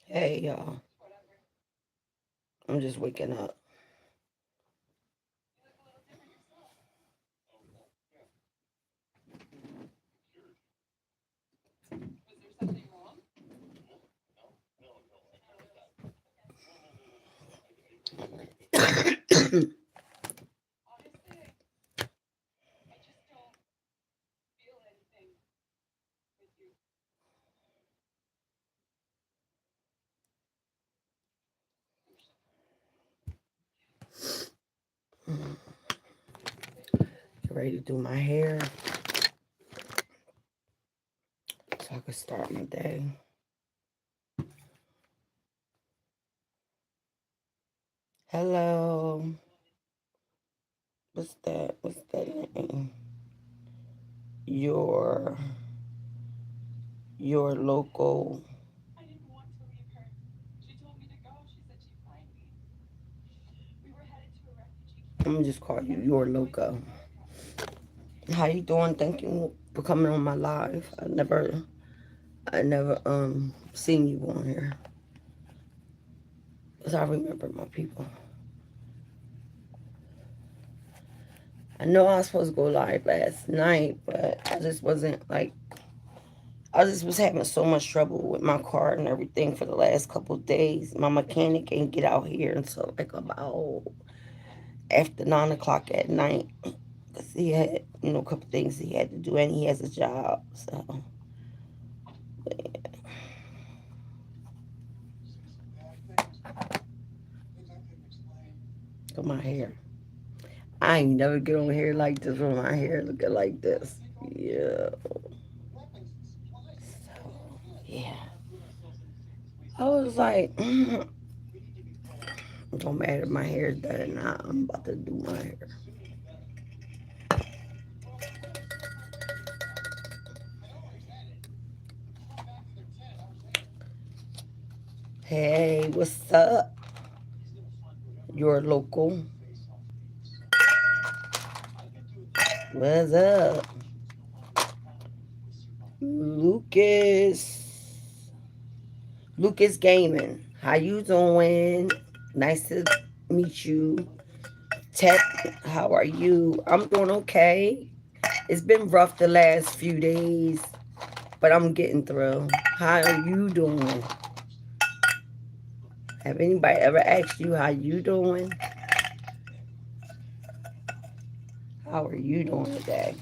Hey, y'all. I'm just waking up. Get ready to do my hair so I can start my day. Hello. What's that? What's that name? Your your local. I'm gonna just call you your loco. How you doing? Thank you for coming on my live. I never seen you on here. Cause I remember my people. I know I was supposed to go live last night, but I just wasn't like I just was having so much trouble with my car and everything for the last couple of days. My mechanic ain't get out here until like about after 9 o'clock at night. Cause he had, a couple things he had to do, and he has a job. So, look at my hair. I ain't never get on hair like this with my hair looking like this. Yeah. So, yeah. I was like, it don't matter if my hair's done or not. I'm about to do my hair. Hey, what's up? Your local. What's up? Lucas. Lucas Gaming. How you doing? Nice to meet you. Tech, how are you? I'm doing okay. It's been rough the last few days, but I'm getting through. How are you doing? Have anybody ever asked you how you doing? How are you doing today?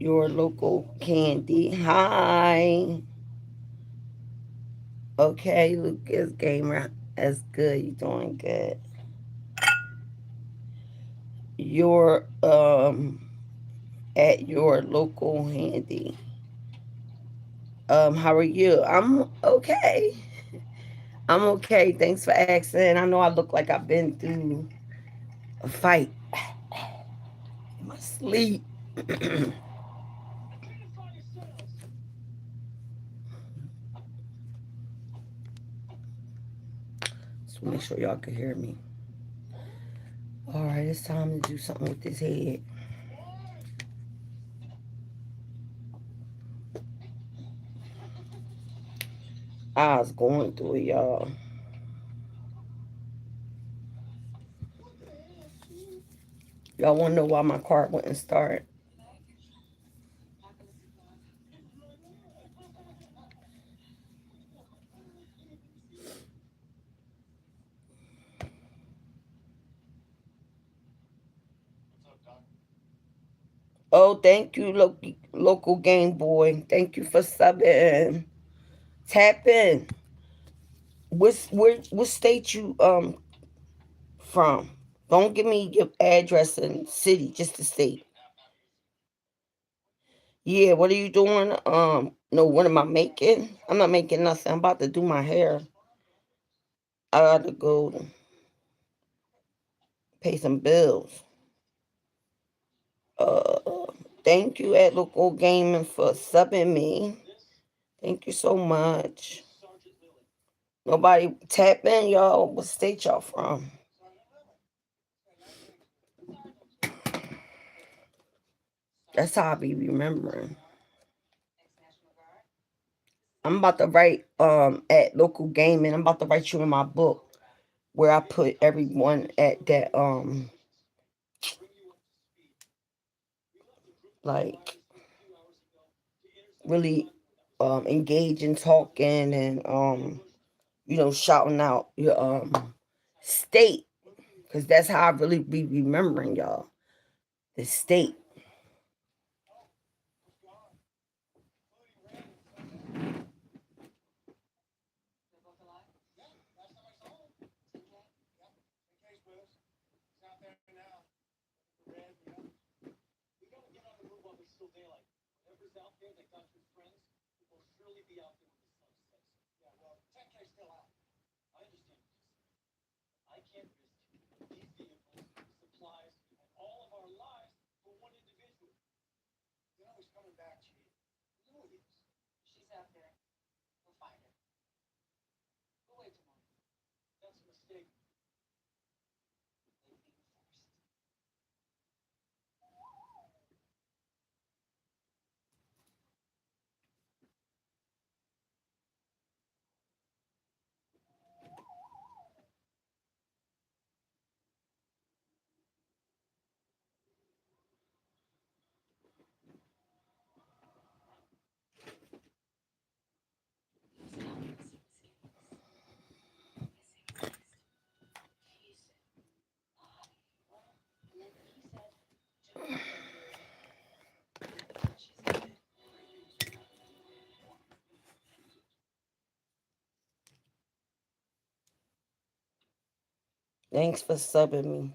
Your local candy. Hi. Okay, Lucas Gamer. That's good. You doing good. Your at your local handy. How are you? I'm okay. I'm okay. Thanks for asking. I know I look like I've been through a fight in my sleep. So make sure y'all can hear me. All right, it's time to do something with this head. I was going through it, y'all. Y'all want to know why my car wouldn't start? Oh, thank you, local Game Boy. Thank you for subbing. Tap in. What state you from? Don't give me your address and city, just the state. Yeah, what are you doing? No, what am I making? I'm not making nothing. I'm about to do my hair. I gotta go pay some bills. Uh, thank you at Local Gaming for subbing me. Thank you so much. Nobody tap in, y'all. What state y'all from? That's how I be remembering. I'm about to write at local gaming. I'm about to write you in my book where I put everyone at that like really engaging, talking, and shouting out your state, because that's how I really be remembering y'all. The state. Thanks for subbing me.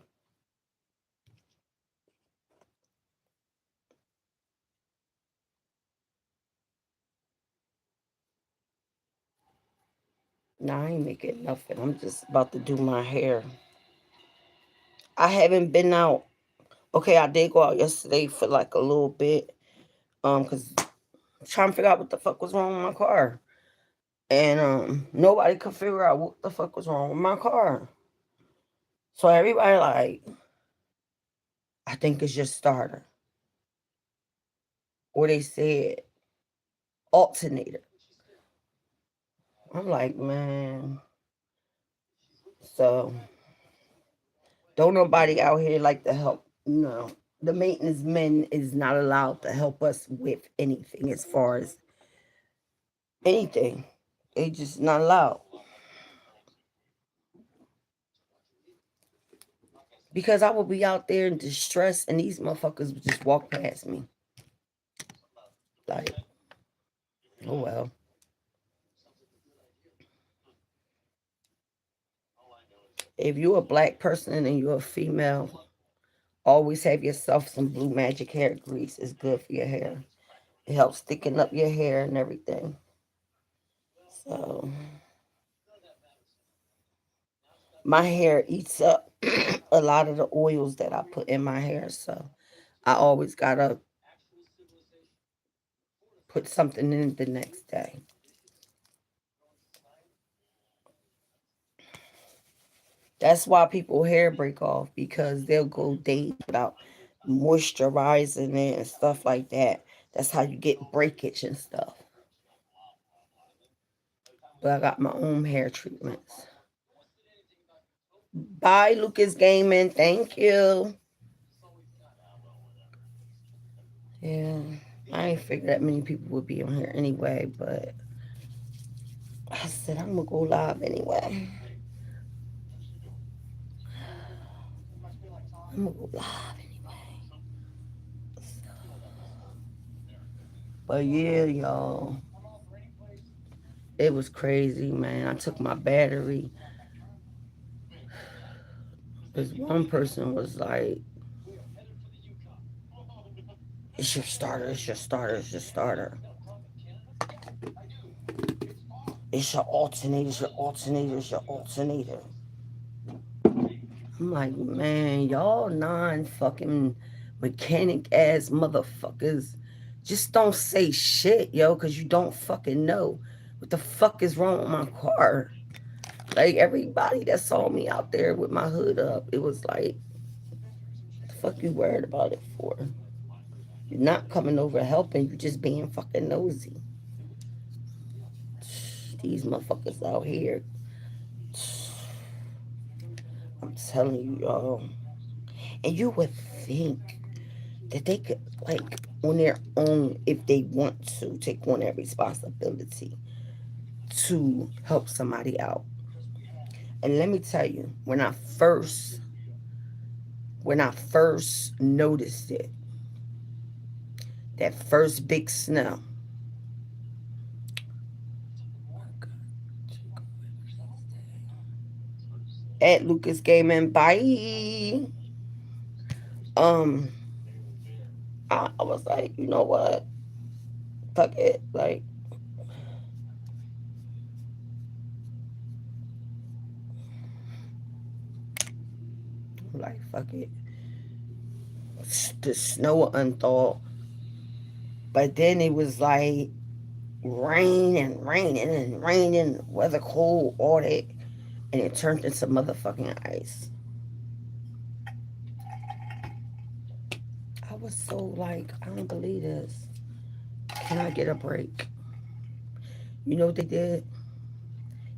Nah, I ain't making nothing. I'm just about to do my hair. I haven't been out. Okay, I did go out yesterday for like a little bit. Cause I'm trying to figure out what the fuck was wrong with my car. And nobody could figure out what the fuck was wrong with my car. So everybody like, I think it's your starter. Or they said alternator. I'm like, man. So don't nobody out here like to help. No. The maintenance men is not allowed to help us with anything as far as anything. They just not allowed. Because I would be out there in distress and these motherfuckers would just walk past me. Like, oh well. If you're a black person and you're a female, always have yourself some blue magic hair grease. It's good for your hair. It helps thicken up your hair and everything. So my hair eats up a lot of the oils that I put in my hair. So I always gotta put something in the next day. That's why people hair break off, because they'll go days without moisturizing it and stuff like that. That's how you get breakage and stuff. But I got my own hair treatments. Bye, Lucas Gaming. Thank you. Yeah, I ain't figured that many people would be on here anyway, but I said I'm gonna go live anyway. I'm gonna go live anyway. But yeah, y'all, it was crazy, man. I took my battery. This one person was like, "It's your starter. It's your starter. It's your starter. It's your alternator. It's your alternator. It's your alternator." I'm like, man, y'all non fucking mechanic ass motherfuckers. Just don't say shit, yo, because you don't fucking know what the fuck is wrong with my car. Like, everybody that saw me out there with my hood up, it was like, what the fuck you worried about it for? You're not coming over helping. You're just being fucking nosy. These motherfuckers out here, I'm telling you, y'all. And you would think that they could, like, on their own, if they want to, take on that responsibility to help somebody out. And let me tell you, when I first noticed it, that first big snow, at Lucas Gaming, bye. Um, I was like, you know what? Fuck it. Like fuck it. The snow unthawed, but then it was like rain and raining and raining, weather cold, all that, and it turned into motherfucking ice. I was so like, I don't believe this. Can I get a break? You know what they did?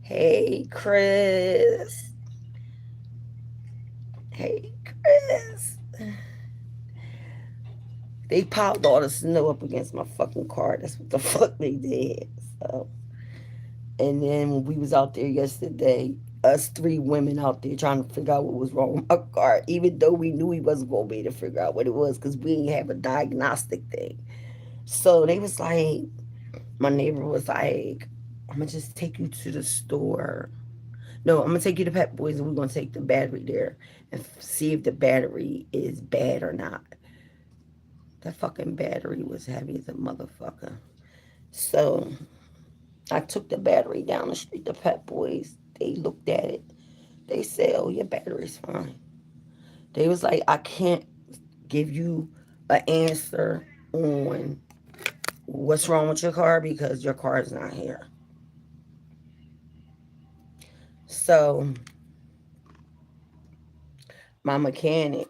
Hey, Chris. Hey, Chris. They piled all the snow up against my fucking car. That's what the fuck they did. So, and then when we was out there yesterday, us three women out there trying to figure out what was wrong with my car, even though we knew we wasn't gonna be able to figure out what it was because we didn't have a diagnostic thing. So they was like, my neighbor was like, I'm gonna just take you to the store. No, I'm gonna take you to Pet Boys and we're gonna take the battery there and see if the battery is bad or not. That fucking battery was heavy as a motherfucker. So I took the battery down the street to Pet Boys. They looked at it. They said, "Oh, your battery's fine." They was like, "I can't give you an answer on what's wrong with your car because your car is not here." So my mechanic,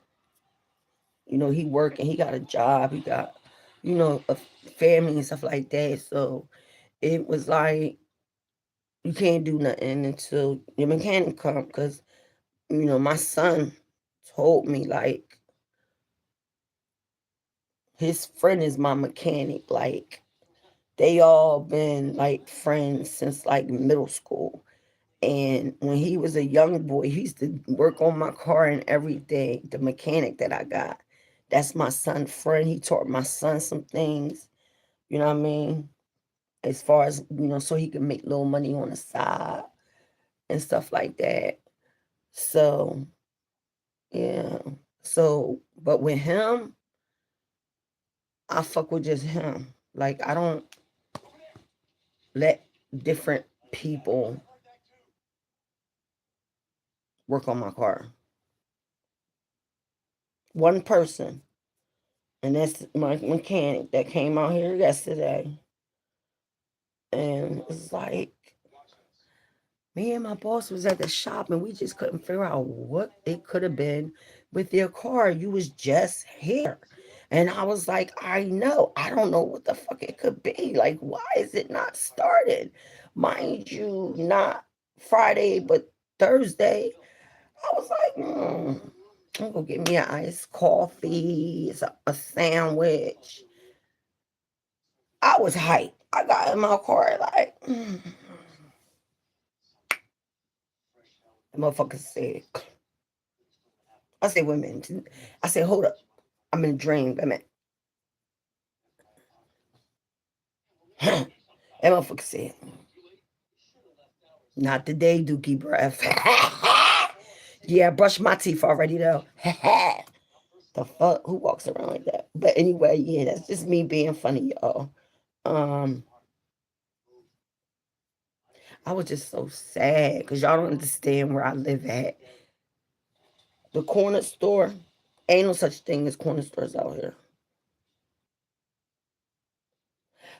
he working, he got a job, he got, a family and stuff like that. So it was like you can't do nothing until your mechanic come because my son told me like his friend is my mechanic. Like they all been like friends since like middle school. And when he was a young boy, he used to work on my car and everything. The mechanic that I got, that's my son's friend. He taught my son some things. You know what I mean? As far as so he can make little money on the side and stuff like that. So yeah. So, but with him, I fuck with just him. Like I don't let different people work on my car. One person, and that's my mechanic that came out here yesterday. And it's like me and my boss was at the shop and we just couldn't figure out what it could have been with your car. You was just here. And I was like, I know. I don't know what the fuck it could be. Like, why is it not started? Mind you, not Friday, but Thursday. I was like, I'm gonna get me an iced coffee, a sandwich. I was hyped. I got in my car like, the motherfucker said, I said, wait a minute. I said, hold up. I'm in a dream. Wait a minute. That motherfucker said, not today, Dookie breath. Yeah, I brushed my teeth already though. The fuck? Who walks around like that? But anyway, yeah, that's just me being funny, y'all. Um, I was just so sad because y'all don't understand where I live at. The corner store, ain't no such thing as corner stores out here.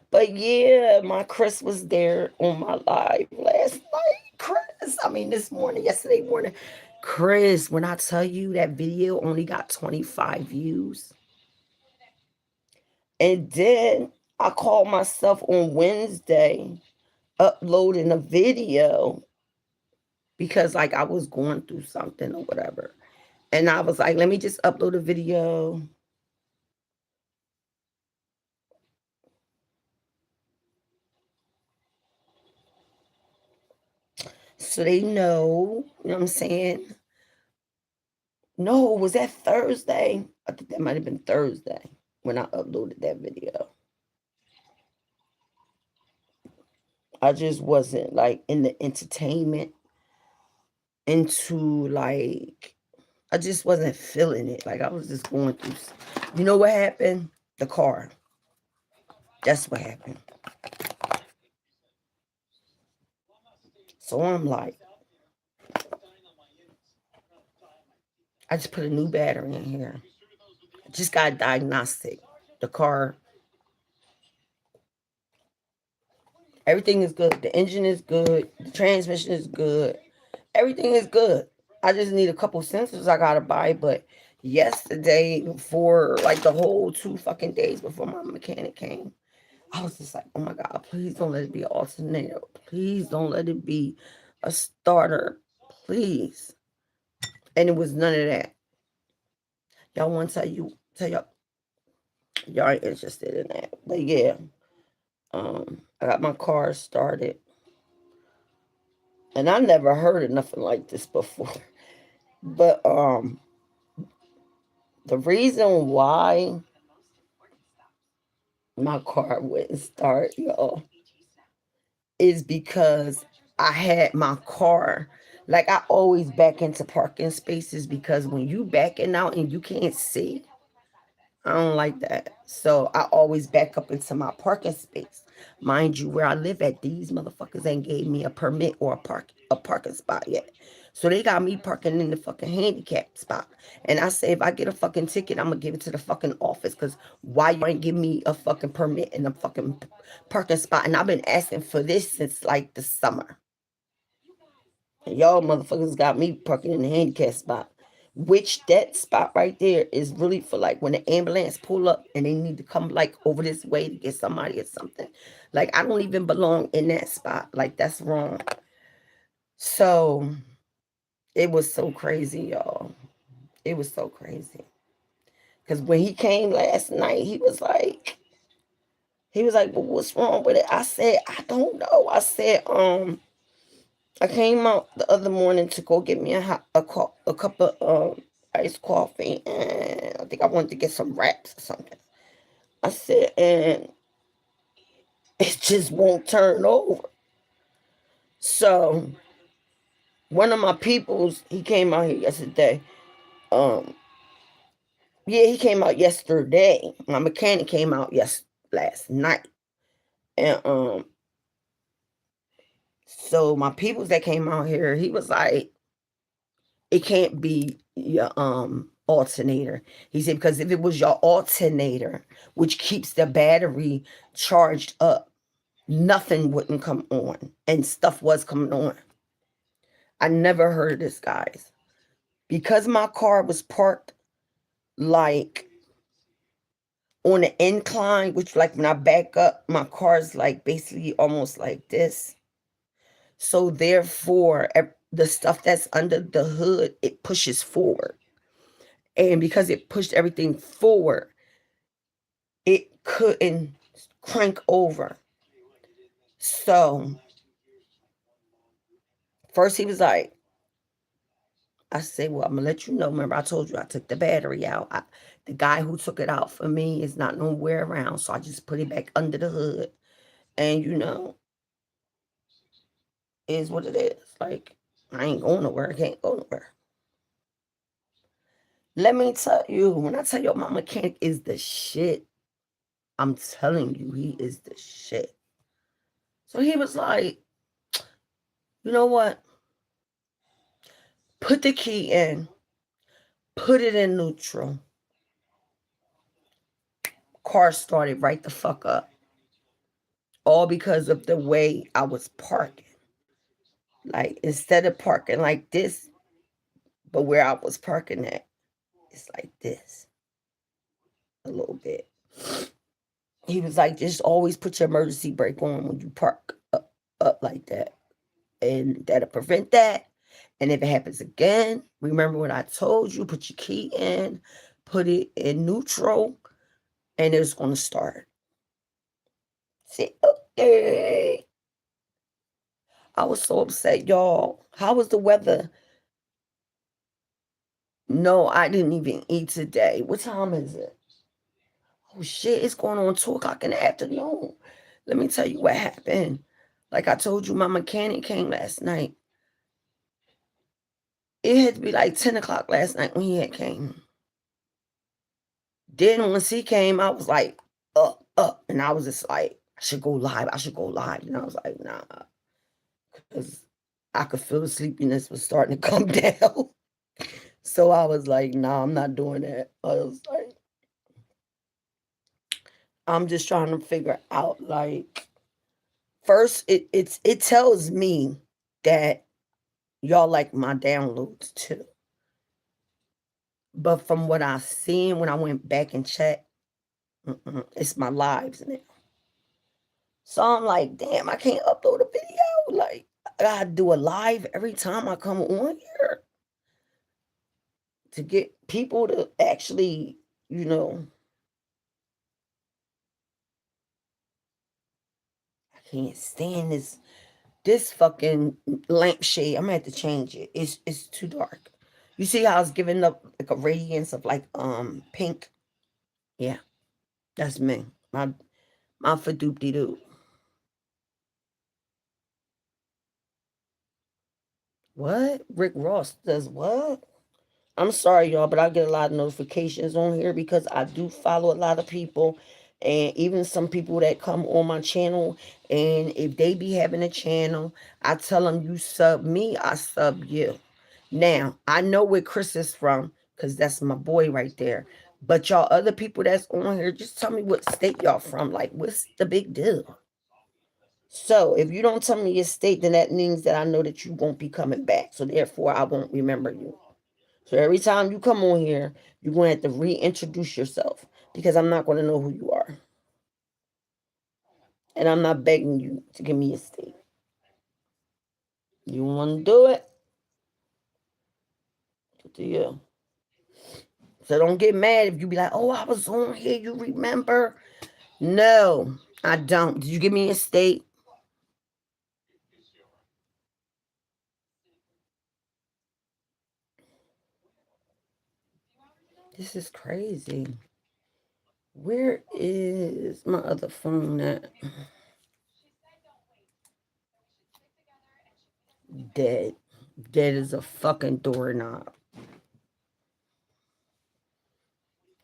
But yeah, my Chris was there on my live last night. Chris, I mean this morning, yesterday morning. Chris, when I tell you that video only got 25 views, And then I called myself on Wednesday uploading a video because like I was going through something or whatever. And I was like, let me just upload a video. So they know, you know what I'm saying? No, was that Thursday? I think that might have been Thursday when I uploaded that video. I just wasn't like in the entertainment into like I just wasn't feeling it. Like I was just going through. You know what happened? The car. That's what happened. So I'm like, I just put a new battery in here. I just got a diagnostic. The car, everything is good. The engine is good. The transmission is good. Everything is good. I just need a couple sensors I gotta buy. But yesterday, before like the whole 2 fucking days before my mechanic came, I was just like, oh my God, please don't let it be an alternator. Please don't let it be a starter. Please. And it was none of that. Y'all want to tell y'all ain't interested in that. But yeah, I got my car started. And I never heard of nothing like this before. But the reason why my car wouldn't start, y'all, is because I had my car. Like I always back into parking spaces because when you backing out and you can't see, I don't like that. So I always back up into my parking space. Mind you, where I live at, these motherfuckers ain't gave me a permit or a parking spot yet. So they got me parking in the fucking handicap spot. And I say if I get a fucking ticket, I'm gonna give it to the fucking office. Cause why you ain't give me a fucking permit in a fucking parking spot? And I've been asking for this since like the summer. And y'all motherfuckers got me parking in the handicap spot. Which that spot right there is really for like when the ambulance pull up and they need to come like over this way to get somebody or something. Like I don't even belong in that spot. Like that's wrong. So it was so crazy, y'all. It was so crazy. Cause when he came last night, he was like, well, what's wrong with it? I said, I don't know. I said, I came out the other morning to go get me a cup of iced coffee, and I think I wanted to get some wraps or something. I said, and it just won't turn over. So one of my peoples, he came out here yesterday. Um, yeah, he came out yesterday. My mechanic came out last night, and so my peoples that came out here, he was like, it can't be your alternator. He said because if it was your alternator, which keeps the battery charged up, nothing wouldn't come on, and stuff was coming on. I never heard of this, guys, because my car was parked like on an incline, which like when I back up, my car's like basically almost like this. So therefore, the stuff that's under the hood, it pushes forward. And because it pushed everything forward, it couldn't crank over. So first he was like, I said, well, I'm gonna let you know. Remember, I told you I took the battery out. The guy who took it out for me is not nowhere around. So I just put it back under the hood. And is what it is. Like, I ain't going nowhere. I can't go nowhere. Let me tell you, when I tell you my mechanic is the shit, I'm telling you, he is the shit. So he was like, you know what? Put the key in, put it in neutral. Car started right the fuck up. All because of the way I was parking. Like, instead of parking like this, but where I was parking at, it's like this a little bit. He was like, just always put your emergency brake on when you park up like that. And that'll prevent that. And if it happens again, remember what I told you, put your key in, put it in neutral, and it's going to start. Say, okay. I was so upset, y'all. How was the weather? No, I didn't even eat today. What time is it? Oh shit, it's going on 2 o'clock in the afternoon. Let me tell you what happened. Like I told you, my mechanic came last night. It had to be like 10 o'clock last night when he had came. Then once he came, I was like, up. And I was just like, I should go live. I should go live. And I was like, nah. Because I could feel the sleepiness was starting to come down. So I was like, nah, I'm not doing that. I was like, I'm just trying to figure out like first it tells me that y'all like my downloads too. But from what I seen when I went back and checked, it's my lives now. So I'm like, damn, I can't upload a video. Like, I gotta do a live every time I come on here to get people to actually, you know, I can't stand this fucking lampshade. I'm gonna have to change it. It's too dark. You see how it's giving up like a radiance of like pink? Yeah, that's me. My fadoopty doo. What? Rick Ross does what? I'm sorry, y'all, but I get a lot of notifications on here because I do follow a lot of people and even some people that come on my channel. And if they be having a channel, I tell them, you sub me, I sub you. Now, I know where Chris is from because that's my boy right there. But y'all other people that's on here, just tell me what state y'all from. Like, what's the big deal? So if you don't tell me your state, then that means that I know that you won't be coming back. So therefore, I won't remember you. So every time you come on here, you're going to have to reintroduce yourself because I'm not going to know who you are. And I'm not begging you to give me a state. You want to do it? Good to you. So don't get mad if you be like, oh, I was on here. You remember? No, I don't. Did you give me a state? This is crazy. Where is my other phone at? Dead. Dead as a fucking doorknob.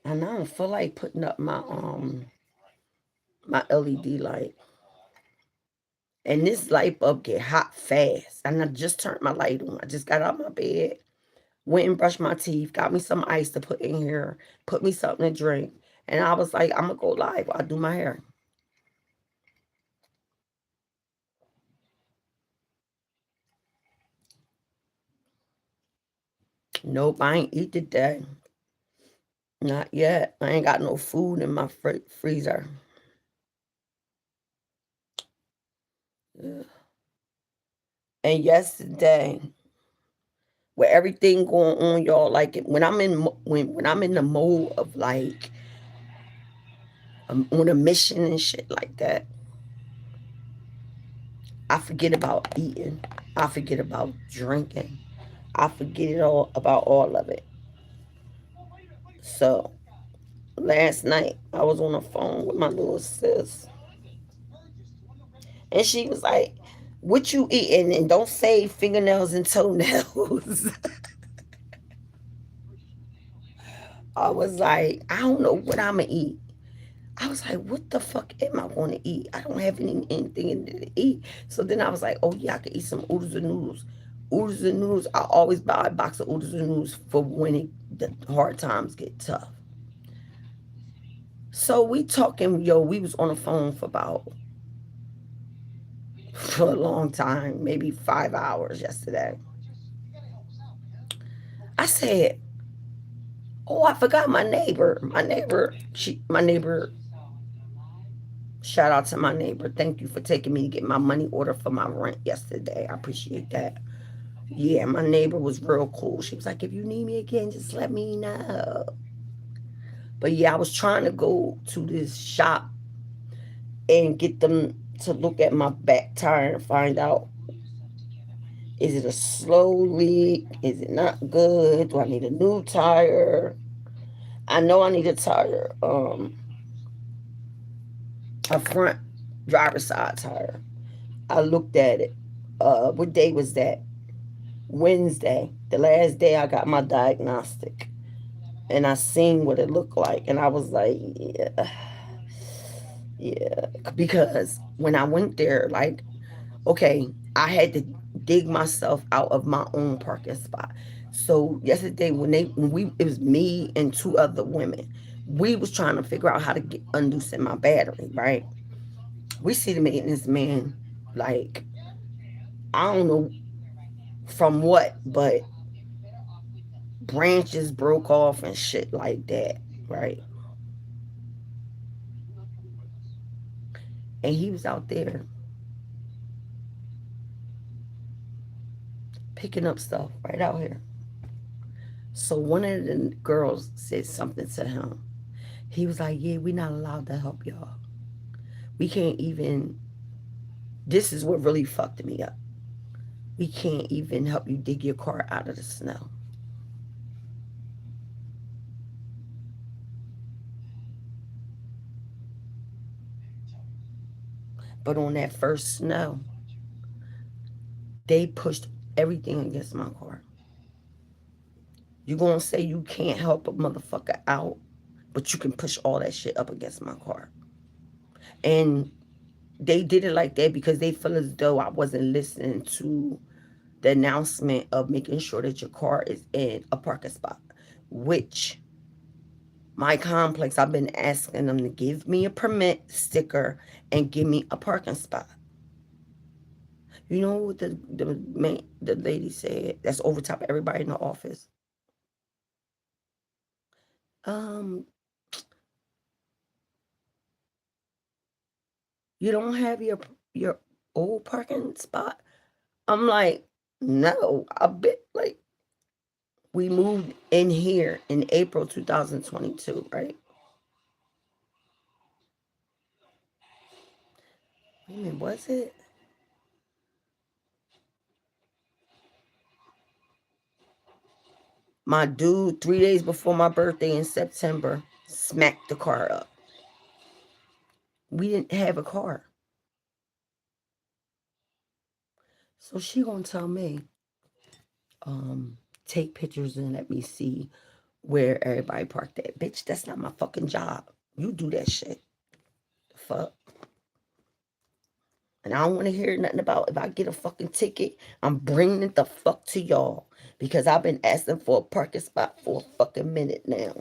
And I don't feel like putting up my LED light. And this light bulb get hot fast. And I just turned my light on. I just got out of my bed, went and brushed my teeth, got me some ice to put in here, put me something to drink. And I was like, I'm gonna go live while I do my hair. Nope, I ain't eat today. Not yet. I ain't got no food in my freezer. Yeah. And yesterday, with everything going on, y'all, like when I'm in when I'm in the mode of like I'm on a mission and shit like that, I forget about eating. I forget about drinking. I forget it all about all of it. So last night I was on the phone with my little sis, and she was like, "What you eating?" And don't say fingernails and toenails. I was like, I don't know what I'm gonna eat. I was like, what the fuck am I going to eat? I don't have anything in there to eat. So then I was like, oh yeah, I could eat some oodles and noodles. Oodles and noodles, I always buy a box of oodles and noodles for when the hard times get tough. So we talking, yo, we was on the phone for a long time, maybe 5 hours yesterday. I said, oh, I forgot my neighbor. My neighbor, Shout out to my neighbor. Thank you for taking me to get my money order for my rent yesterday. I appreciate that. Yeah, my neighbor was real cool. She was like, if you need me again, just let me know. But yeah, I was trying to go to this shop and get them to look at my back tire and find out, is it a slow leak? Is it not good? Do I need a new tire? I know I need a tire, a front driver's side tire. I looked at it. What day was that? Wednesday, the last day I got my diagnostic. And I seen what it looked like. And I was like, yeah, yeah. Because when I went there, like, okay, I had to dig myself out of my own parking spot. So yesterday when it was me and two other women, we was trying to figure out how to get unloosen my battery, right? We see the maintenance man, like, I don't know from what, but branches broke off and shit like that, right? And he was out there picking up stuff right out here. So one of the girls said something to him. He was like, yeah, we're not allowed to help y'all. We can't even, this is what really fucked me up. We can't even help you dig your car out of the snow. But on that first snow, they pushed everything against my car. You gonna say you can't help a motherfucker out, but you can push all that shit up against my car. And they did it like that because they feel as though I wasn't listening to the announcement of making sure that your car is in a parking spot, which my complex, I've been asking them to give me a permit sticker and give me a parking spot. You know what the lady said? That's over top of everybody in the office. Um, you don't have your old parking spot? I'm like, no. I bet like we moved in here in April 2022, right? Wait a minute, was it? My dude, 3 days before my birthday in September, smacked the car up. We didn't have a car. So she gonna tell me, take pictures and let me see where everybody parked at. Bitch, that's not my fucking job. You do that shit. The fuck. And I don't want to hear nothing about if I get a fucking ticket, I'm bringing it the fuck to y'all. Because I've been asking for a parking spot for a fucking minute now.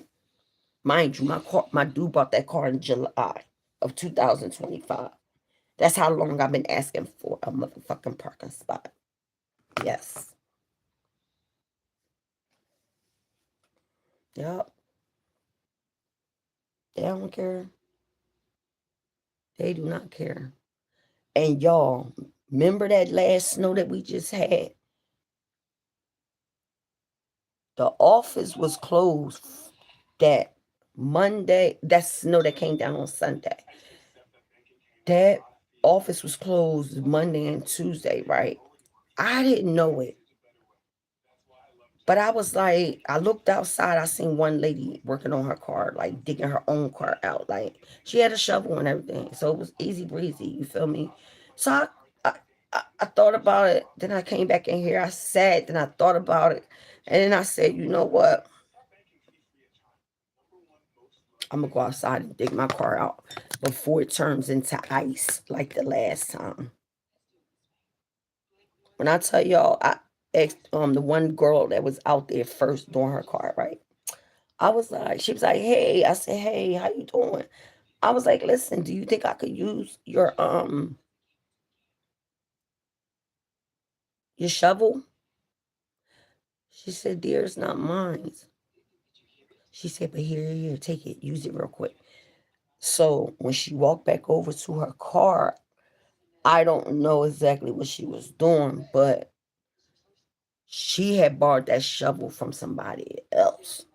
Mind you, my dude bought that car in July of 2025. That's how long I've been asking for a motherfucking parking spot. Yes. Yup. They don't care. They do not care. And y'all, remember that last snow that we just had? The office was closed that Monday. That snow that came down on Sunday. That office was closed Monday and Tuesday, right? I didn't know it. But I was like, I looked outside. I seen one lady working on her car, like digging her own car out. Like she had a shovel and everything, so it was easy breezy. You feel me? So I thought about it. Then I came back in here. I sat. Then I thought about it, and then I said, you know what? I'm gonna go outside and dig my car out before it turns into ice like the last time. When I tell y'all, I asked the one girl that was out there first doing her car, right? I was like, she was like, hey. I said, hey, how you doing? I was like, listen, do you think I could use your shovel? She said, dear, it's not mine. She said, but here, take it, use it real quick. So when she walked back over to her car, I don't know exactly what she was doing, but she had borrowed that shovel from somebody else.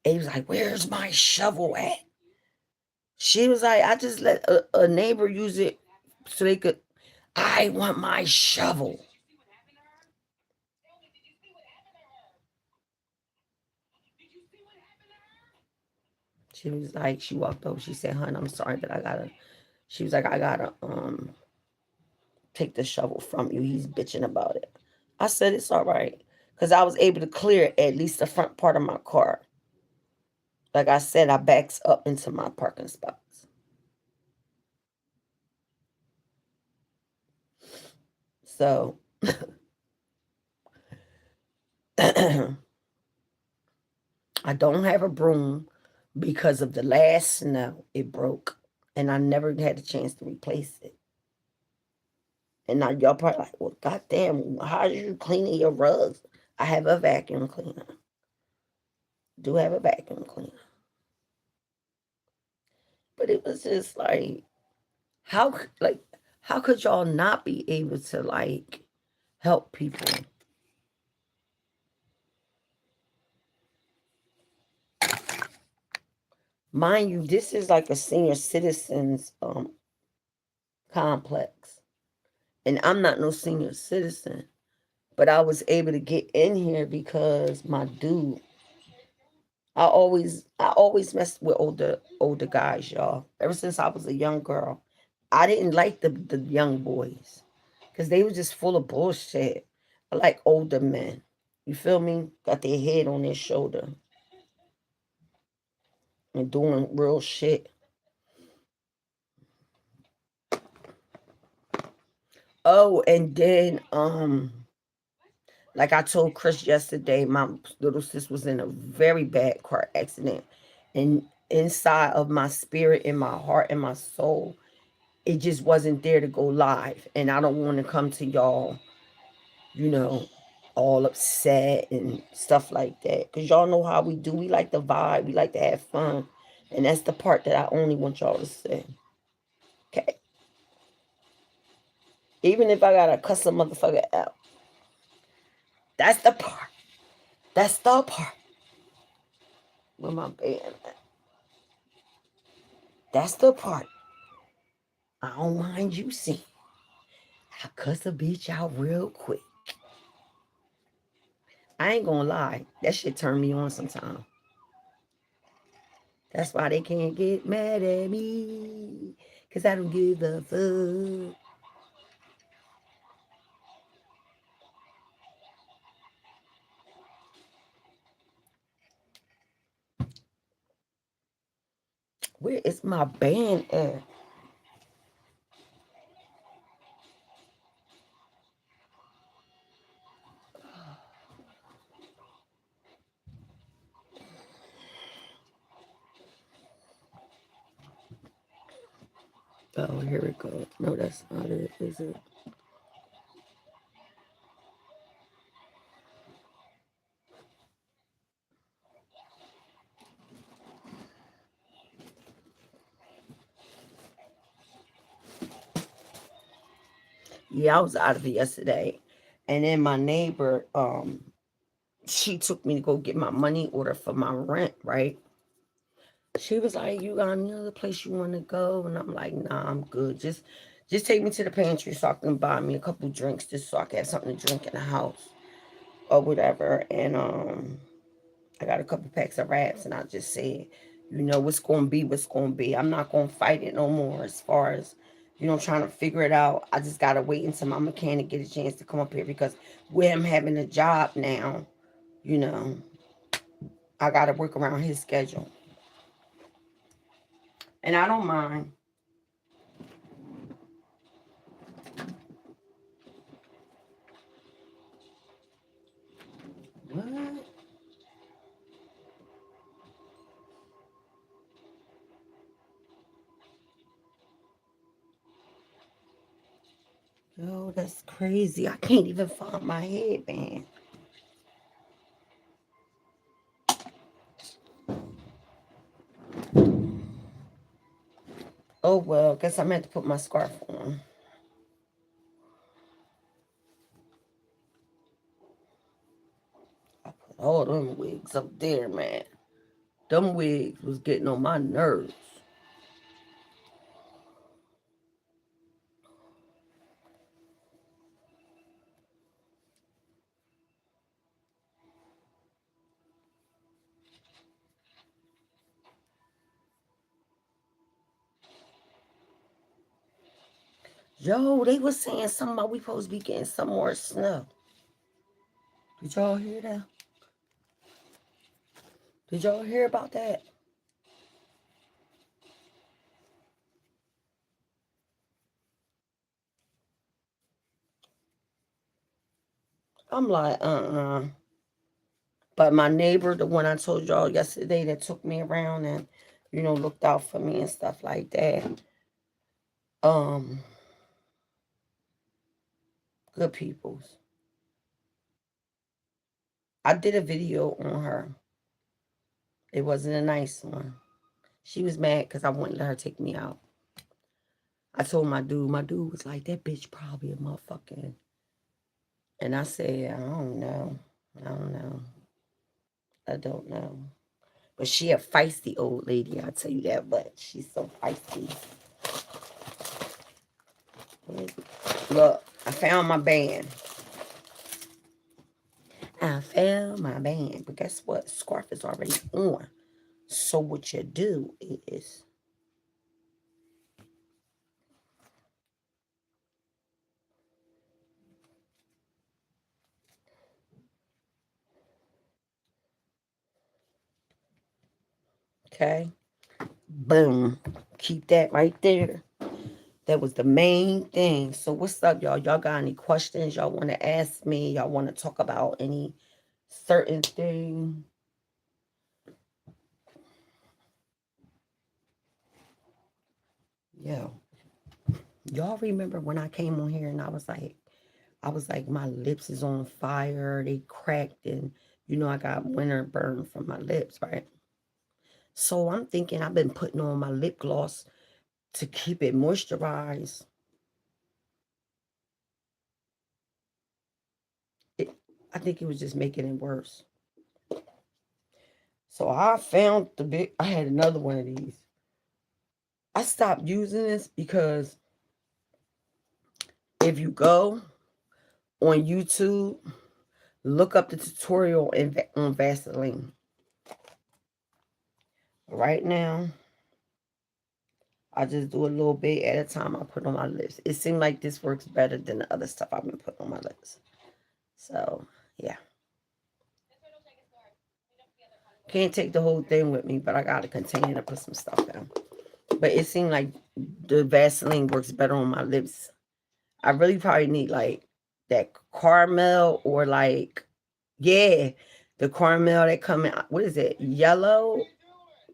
And he was like, "Where's my shovel at?" She was like, "I just let a neighbor use it so they could. I want my shovel." She was like, she walked over. She said, "Hun, I'm sorry, but I gotta." She was like, "I gotta take the shovel from you. He's bitching about it." I said, "It's all right," because I was able to clear at least the front part of my car. Like I said, I backs up into my parking spots. So I don't have a broom because of the last snow. It broke, and I never had a chance to replace it. And now y'all probably like, "Well, goddamn, how are you cleaning your rugs?" I have a vacuum cleaner. Do have a vacuum cleaner. But it was just like, like how could y'all not be able to like help people? Mind you, this is like a senior citizens complex. And I'm not no senior citizen, but I was able to get in here because my dude, I always messed with older guys, y'all. Ever since I was a young girl. I didn't like the young boys because they were just full of bullshit. I like older men. You feel me? Got their head on their shoulder and doing real shit. Oh, and then like I told Chris yesterday, my little sis was in a very bad car accident. And inside of my spirit and my heart and my soul, it just wasn't there to go live. And I don't want to come to y'all, you know, all upset and stuff like that. Because y'all know how we do. We like to vibe. We like to have fun. And that's the part that I only want y'all to say. Okay. Even if I got to cuss a motherfucker out. That's the part. That's the part. Where my band at? That's the part. I don't mind you seeing. I cuss a bitch out real quick. I ain't gonna lie. That shit turn me on sometimes. That's why they can't get mad at me. Cause I don't give a fuck. Where is my band at? Oh, here we go. No, that's not it, is it? Yeah, I was out of it yesterday. And then my neighbor, she took me to go get my money order for my rent, right? She was like, "You got another place you want to go?" And I'm like, "Nah, I'm good. Just take me to the pantry so I can buy me a couple drinks just so I can have something to drink in the house or whatever." And I got a couple packs of wraps, and I just said, what's gonna be what's gonna be. I'm not gonna fight it no more as far as trying to figure it out. I just gotta wait until my mechanic get a chance to come up here because with him having a job now, you know, I gotta work around his schedule. And I don't mind. What? Yo, that's crazy. I can't even find my headband. Oh well, guess I meant to put my scarf on. I put all them wigs up there, man. Them wigs was getting on my nerves. Yo, they was saying something about we supposed to be getting some more snow. Did y'all hear that? Did y'all hear about that? I'm like, But my neighbor, the one I told y'all yesterday that took me around and, looked out for me and stuff like that. Um, Good peoples. I did a video on her. It wasn't a nice one. She was mad because I wouldn't let her take me out. I told my dude was like, that bitch probably a motherfucking. And I said, I don't know. I don't know. I don't know. But she a feisty old lady, I'll tell you that much. She's so feisty. Look, I found my band. I found my band. But guess what? Scarf is already on. So what you do is, okay, boom. Keep that right there. That was the main thing. So what's up, y'all? Y'all got any questions y'all want to ask me? Y'all want to talk about any certain thing? Yo, y'all remember when I came on here and I was like, my lips is on fire. They cracked and I got winter burn from my lips, right? So I'm thinking I've been putting on my lip gloss to keep it moisturized. It, I think it was just making it worse. So I found I had another one of these. I stopped using this because if you go on YouTube, look up the tutorial on Vaseline. Right now, I just do a little bit at a time I put on my lips. It seemed like this works better than the other stuff I've been putting on my lips. So, yeah. Can't take the whole thing with me, but I got a container to put some stuff in. But it seemed like the Vaseline works better on my lips. I really probably need like that caramel or like, yeah, the caramel that come in. What is it? Yellow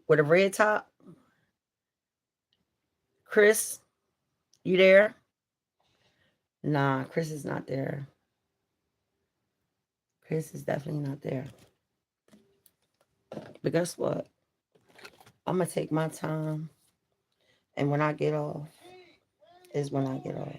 with a red top? Chris, you there? Nah, Chris is not there. Chris is definitely not there. But guess what? I'm gonna take my time, and when I get off, is when I get off.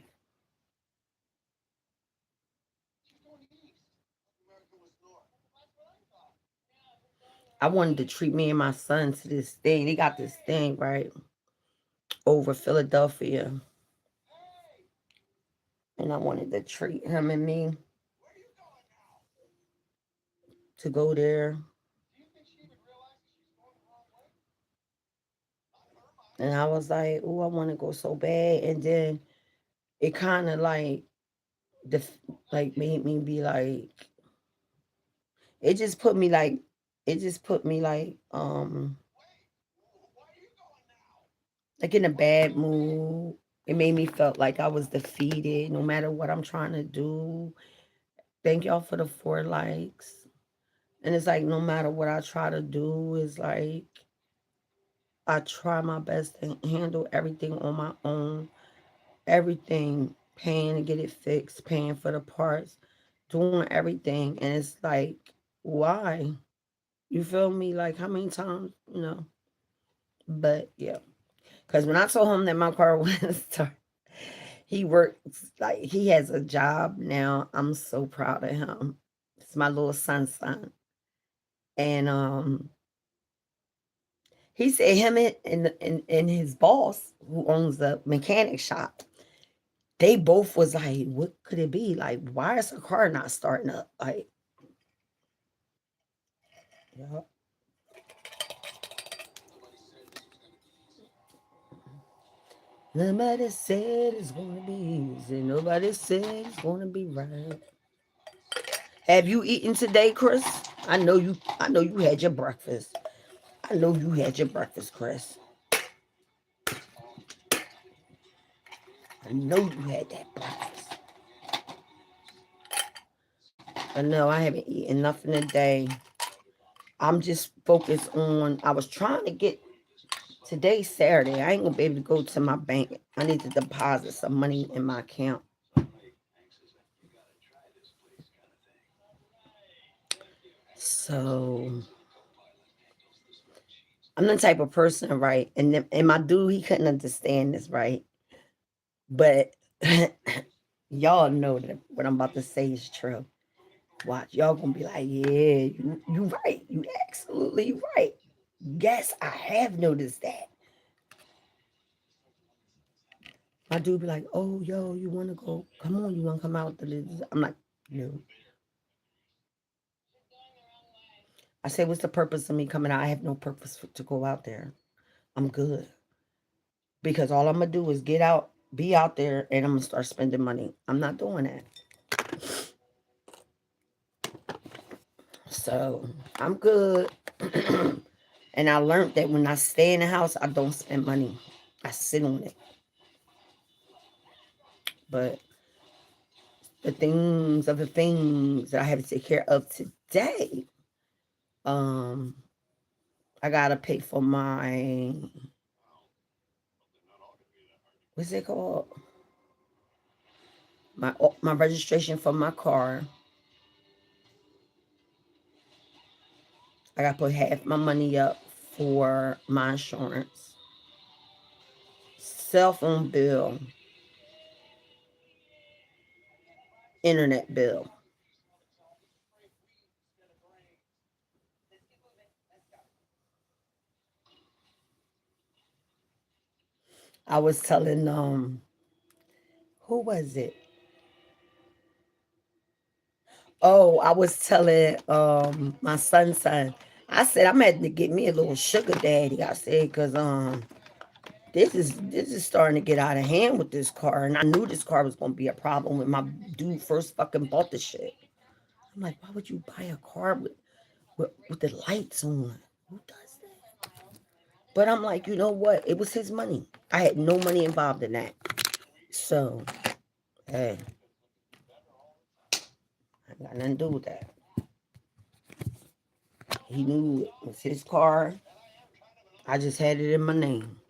I wanted to treat me and my son to this thing. They got this thing right over Philadelphia, and I wanted to treat him and me to go there. And I was like, oh, I want to go so bad. And then it kind of like, made me be like, it just put me like, it just put me like in a bad mood. It made me felt like I was defeated no matter what I'm trying to do. Thank y'all for the 4 likes. And it's like no matter what I try to do, it's like I try my best to handle everything on my own. Everything, paying to get it fixed, paying for the parts, doing everything. And it's like, why? You feel me? Like how many times, But yeah. Because when I told him that my car was started, he works like he has a job now. I'm so proud of him. It's my little son. And he said him and his boss, who owns the mechanic shop, they both was like, what could it be? Like, why is her car not starting up? Like, yeah. Nobody said it's gonna be easy. Nobody said it's gonna be right. Have you eaten today, Chris? I know you had your breakfast. I know you had your breakfast, Chris. I know you had that breakfast. But no, I haven't eaten nothing today. I'm just focused on. I was trying to get today's Saturday. I ain't gonna be able to go to my bank. I need to deposit some money in my account. So I'm the type of person, right? And my dude, he couldn't understand this, right? But y'all know that what I'm about to say is true. Watch, y'all gonna be like, yeah, you right. You absolutely right. Yes, I have noticed that. My dude be like, oh, yo, you wanna go? Come on, you wanna come out to this? I'm like, no. I say, what's the purpose of me coming out? I have no purpose to go out there. I'm good. Because all I'm gonna do is get out, be out there, and I'm gonna start spending money. I'm not doing that. So I'm good. And I learned that when I stay in the house, I don't spend money. I sit on it. But the things that I have to take care of today, um, I gotta pay for what's it called? My registration for my car. I gotta put half my money up for my insurance, cell phone bill, internet bill. I was telling who was it? Oh, I was telling my son. I said I'm having to get me a little sugar daddy. I said because this is starting to get out of hand with this car, and I knew this car was gonna be a problem when my dude first fucking bought the shit. I'm like, why would you buy a car with the lights on? Who does that? But I'm like, you know what? It was his money. I had no money involved in that. So, hey, I got nothing to do with that. He knew it was his car. I just had it in my name.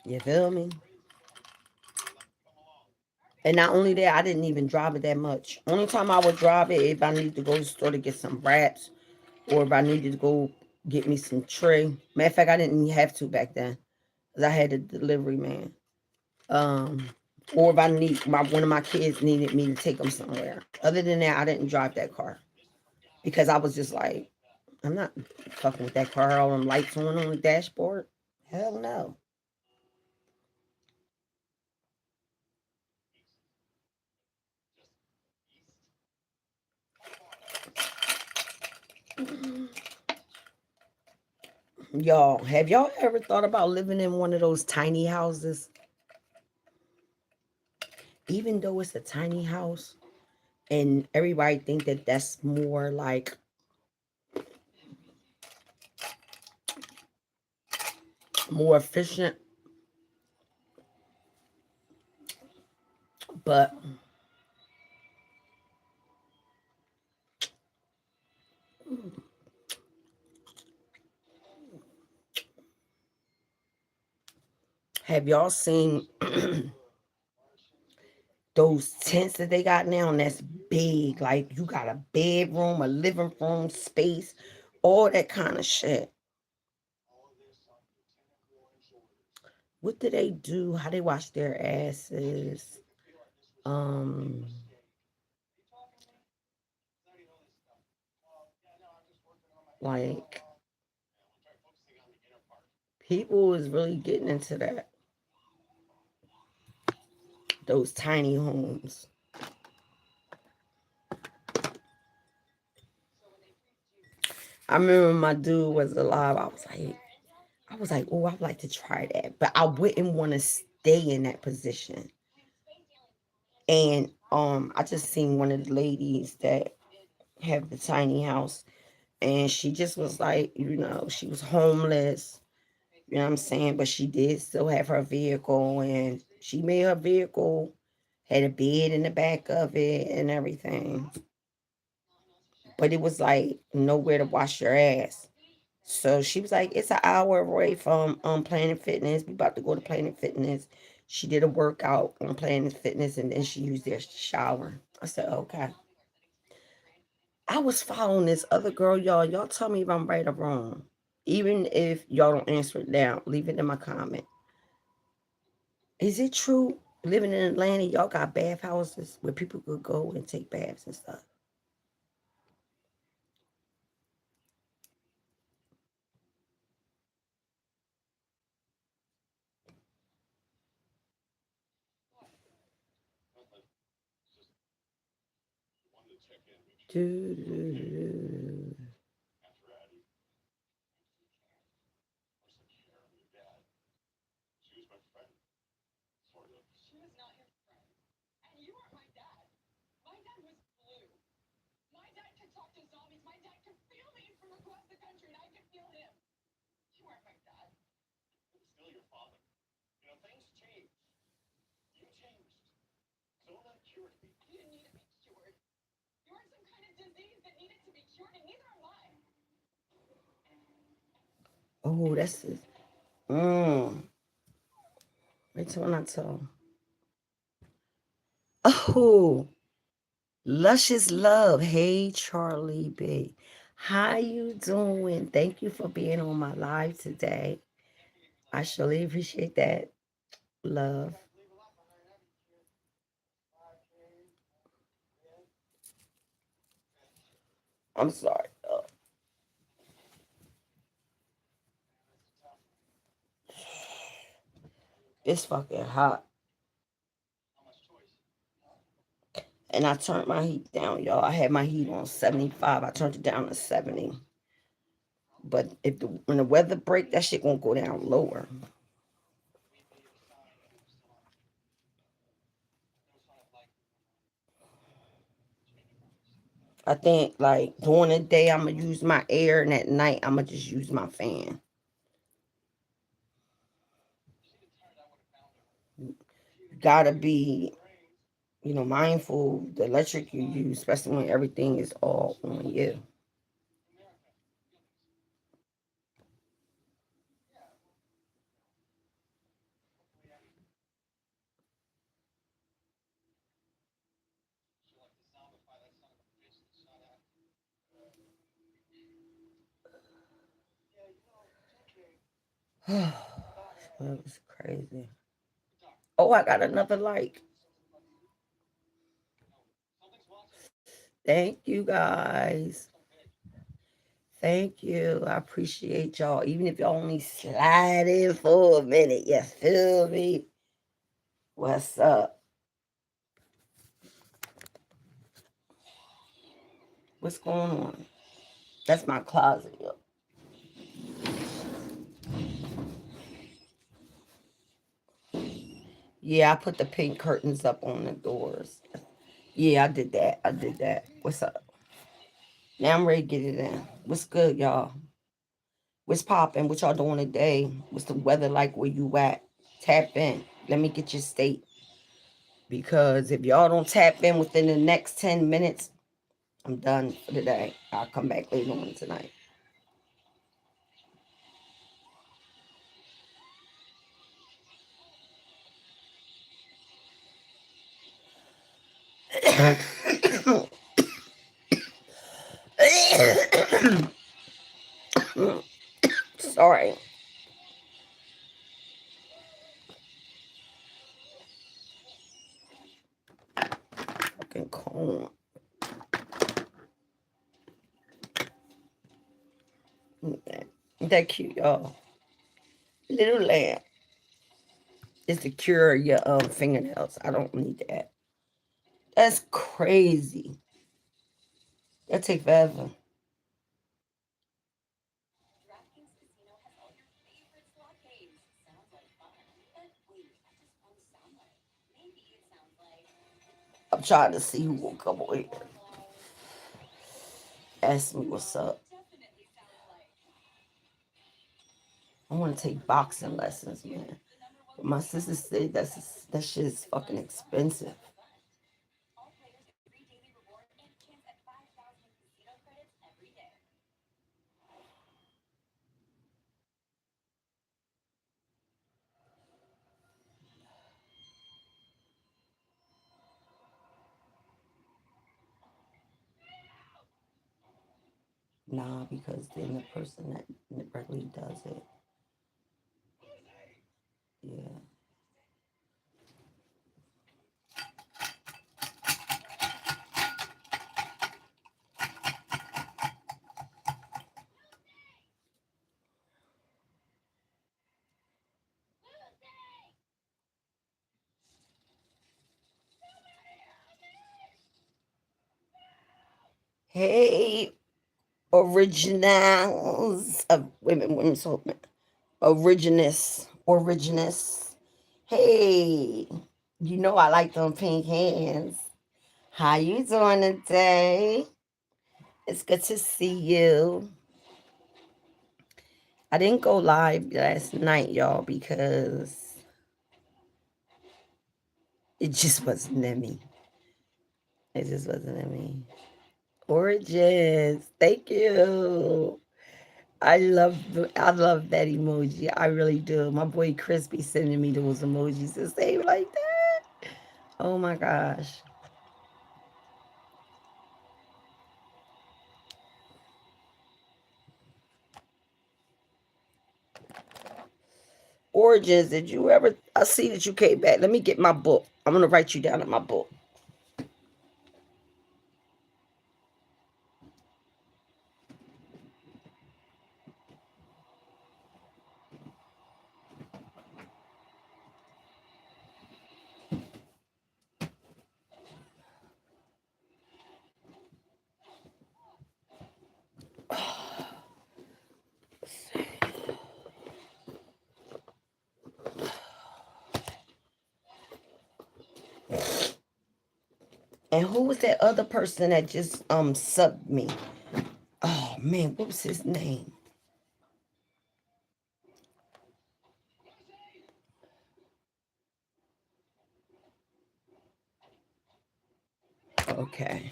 You feel me? And not only that, I didn't even drive it that much. Only time I would drive it if I needed to go to the store to get some wraps or if I needed to go get me some tray. Matter of fact, I didn't have to back then because I had a delivery man. Um, or if I need one of my kids needed me to take them somewhere. Other than that, I didn't drive that car because I was just like, I'm not fucking with that car. All them lights on the dashboard. Hell no. Y'all, have y'all ever thought about living in one of those tiny houses? Even though it's a tiny house, and everybody think that that's more like more efficient, but have y'all seen those tents that they got now? And that's big. Like you got a bedroom, a living room space, all that kind of shit. what do they do? How they wash their asses? Um, like people is really getting into that. Those tiny homes. I remember my dude was alive. I was like, oh, I'd like to try that, but I wouldn't want to stay in that position. And I just seen one of the ladies that have the tiny house, and she just was like, she was homeless. You know what I'm saying? But she did still have her vehicle, and she made her vehicle had a bed in the back of it and everything. But it was like nowhere to wash your ass. So she was like, it's an hour away from Planet Fitness. We about to go to Planet Fitness. She did a workout on Planet Fitness, and then she used their shower. I said, okay. I was following this other girl, y'all. Y'all tell me if I'm right or wrong. Even if y'all don't answer it now, leave it in my comment. Is it true living in Atlanta, y'all got bath houses where people could go and take baths and stuff? Doo-doo-doo. Oh, that's it. Mm. Wait till when I tell. Oh, Luscious Love. Hey, Charlie B. How you doing? Thank you for being on my live today. I surely appreciate that, love. I'm sorry. It's fucking hot. And I turned my heat down, y'all. I had my heat on 75. I turned it down to 70. But when the weather break, that shit won't go down lower. I think like during the day I'm gonna use my air, and at night I'm gonna just use my fan. Gotta be, mindful the electric you use, especially when everything is all on you. That was crazy. Oh, I got another like. Thank you guys. Thank you. I appreciate y'all. Even if y'all only slide in for a minute. You feel me? What's up? What's going on? That's my closet. Yo. Yeah, I put the pink curtains up on the doors. Yeah, I did that. I did that. What's up? Now I'm ready to get it in. What's good, y'all? What's popping? What y'all doing today? What's the weather like where you at? Tap in. Let me get your state. Because if y'all don't tap in within the next 10 minutes, I'm done for the day. I'll come back later on tonight. Sorry. Oh, that cute, y'all. Little lamp is to cure your fingernails. I don't need that. That's crazy. That take forever. I'm trying to see who will come over here. Ask me what's up. I want to take boxing lessons, man. But my sister said that shit is fucking expensive. Nah, because then the person that regularly does it, yeah. Hey, originals of women's hope, originus. Hey, you know I like them pink hands. How you doing today? It's good to see you. I didn't go live last night, y'all, because it just wasn't in me. It just wasn't in me. Origins, thank you. I love that emoji. I really do. My boy Chris be sending me those emojis to say like that. Oh my gosh. Origins, did you ever I see that you came back. Let me get my book. I'm gonna write you down in my book. And who was that other person that just subbed me? Oh man, what was his name? Okay.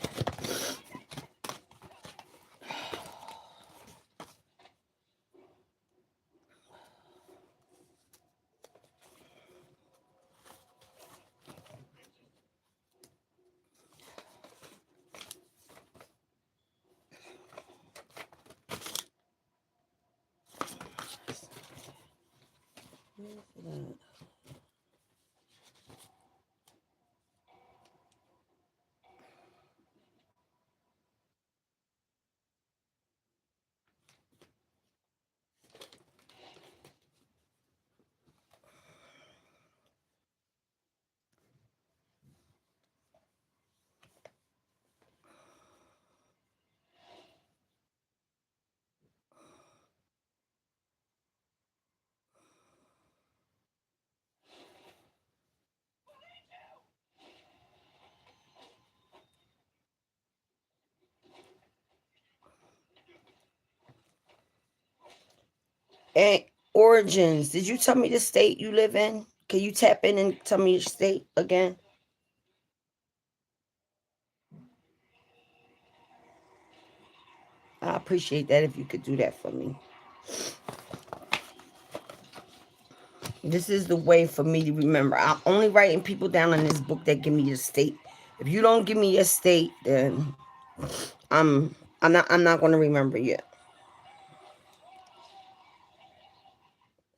And Origins, did you tell me the state you live in? Can you tap in and tell me your state again? I appreciate that if you could do that for me. This is the way for me to remember. I'm only writing people down in this book that give me your state. If you don't give me your state, then I'm not gonna remember you.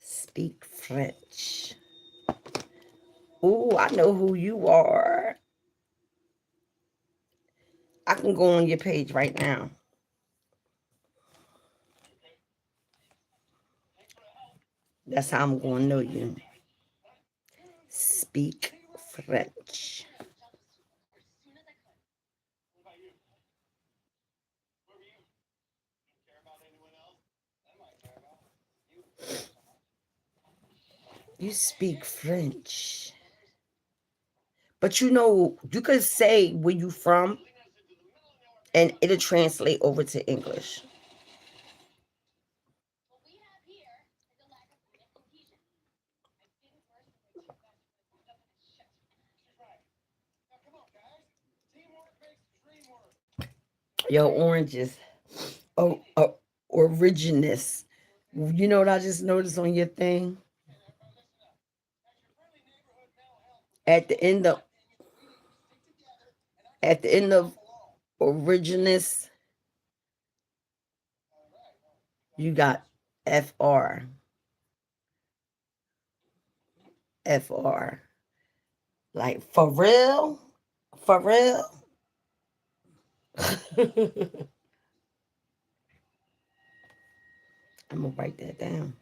Speak French. Ooh, I know who you are. can go on your page right now. That's how I'm going to know you. Speak French. You speak French. But you know, you could say where you from and it'll translate over to English. Yo, oranges. Oh, originous. You know what I just noticed on your thing? At the end of at the end of originous, you got FR. FR. Like for real? For real? I'm gonna write that down.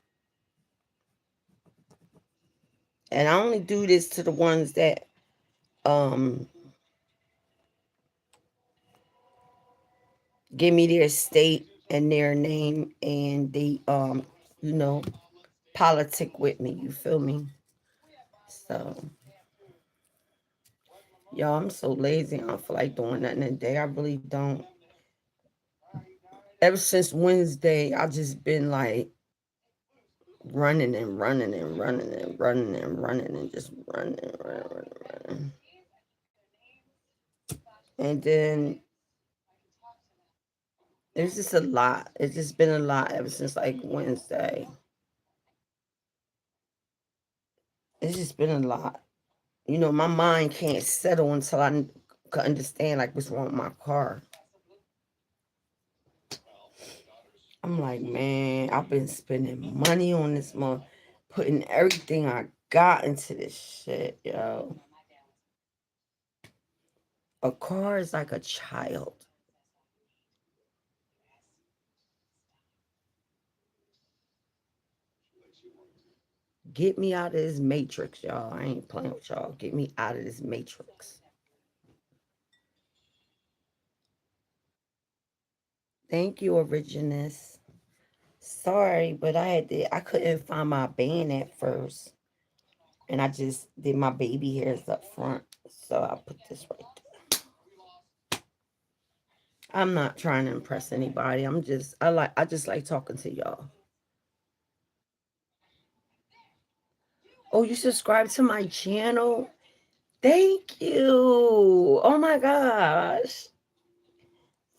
And I only do this to the ones that um give me their state and their name and they you know politic with me, you feel me? So y'all, I'm so lazy. I don't feel like doing nothing today. I really don't. Ever since Wednesday, I just been like running and running and running and running and running and just running and running. And then it's just a lot. It's just been a lot ever since like Wednesday. It's just been a lot. You know, my mind can't settle until I can understand like what's wrong with my car. I'm like, man, I've been spending money on this month, putting everything I got into this shit, yo. A car is like a child. Get me out of this matrix, y'all. I ain't playing with y'all. Get me out of this matrix. Thank you, Originus. Sorry, but I couldn't find my band at first. And I just did my baby hairs up front. So I put this right there. I'm not trying to impress anybody. I just like talking to y'all. Oh, you subscribe to my channel? Thank you. Oh my gosh.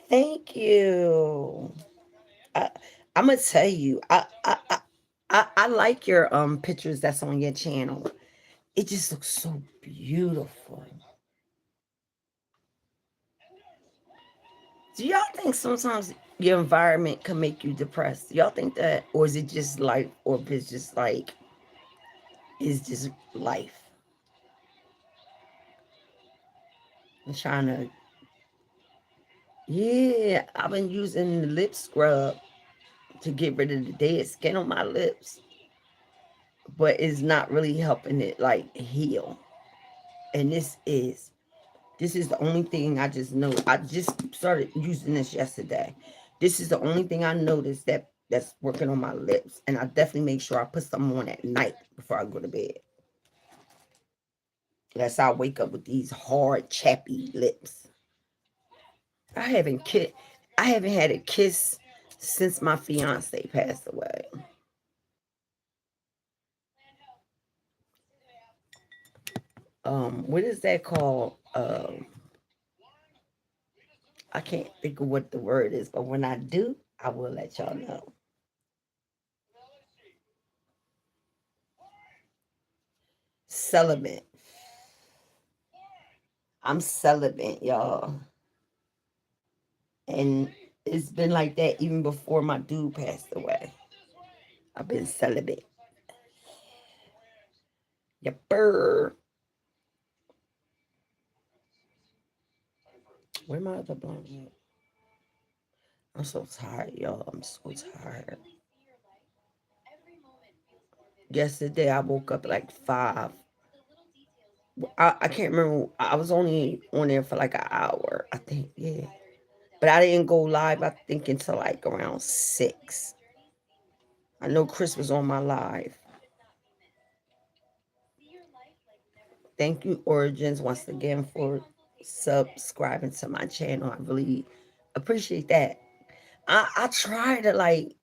Thank you. I, I'm gonna tell you, I like your pictures that's on your channel. It just looks so beautiful. Do y'all think sometimes your environment can make you depressed? Do y'all think that, or is it just life, or if it's just like it's just life? I'm trying to. Yeah, I've been using the lip scrub to get rid of the dead skin on my lips, but it's not really helping it like heal. And this is the only thing I just know. I just started using this yesterday. This is the only thing I noticed that's working on my lips, and I definitely make sure I put some on at night before I go to bed. Lest I wake up with these hard, chappy lips. I haven't ki- I haven't had a kiss since my fiance passed away. What is that called? I can't think of what the word is, but when I do, I will let y'all know. Celibate. I'm celibate, y'all. And it's been like that even before my dude passed away. I've been celibate. Yepper. Where my other blunt at? I'm so tired, y'all. I'm so tired. Yesterday I woke up at like 5. I can't remember. I was only on there for like an hour, I think. Yeah. But I didn't go live, I think, until like around 6. I know Chris was on my live. Thank you, Origins, once again for subscribing to my channel. I really appreciate that. I try to like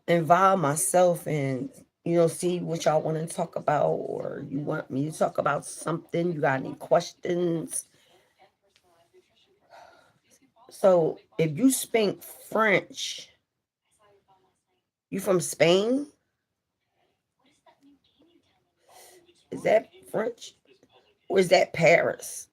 involve myself and see what y'all want to talk about, or you want me to talk about something. You got any questions? So if you speak French, you from Spain? Is that French? Or is that Paris?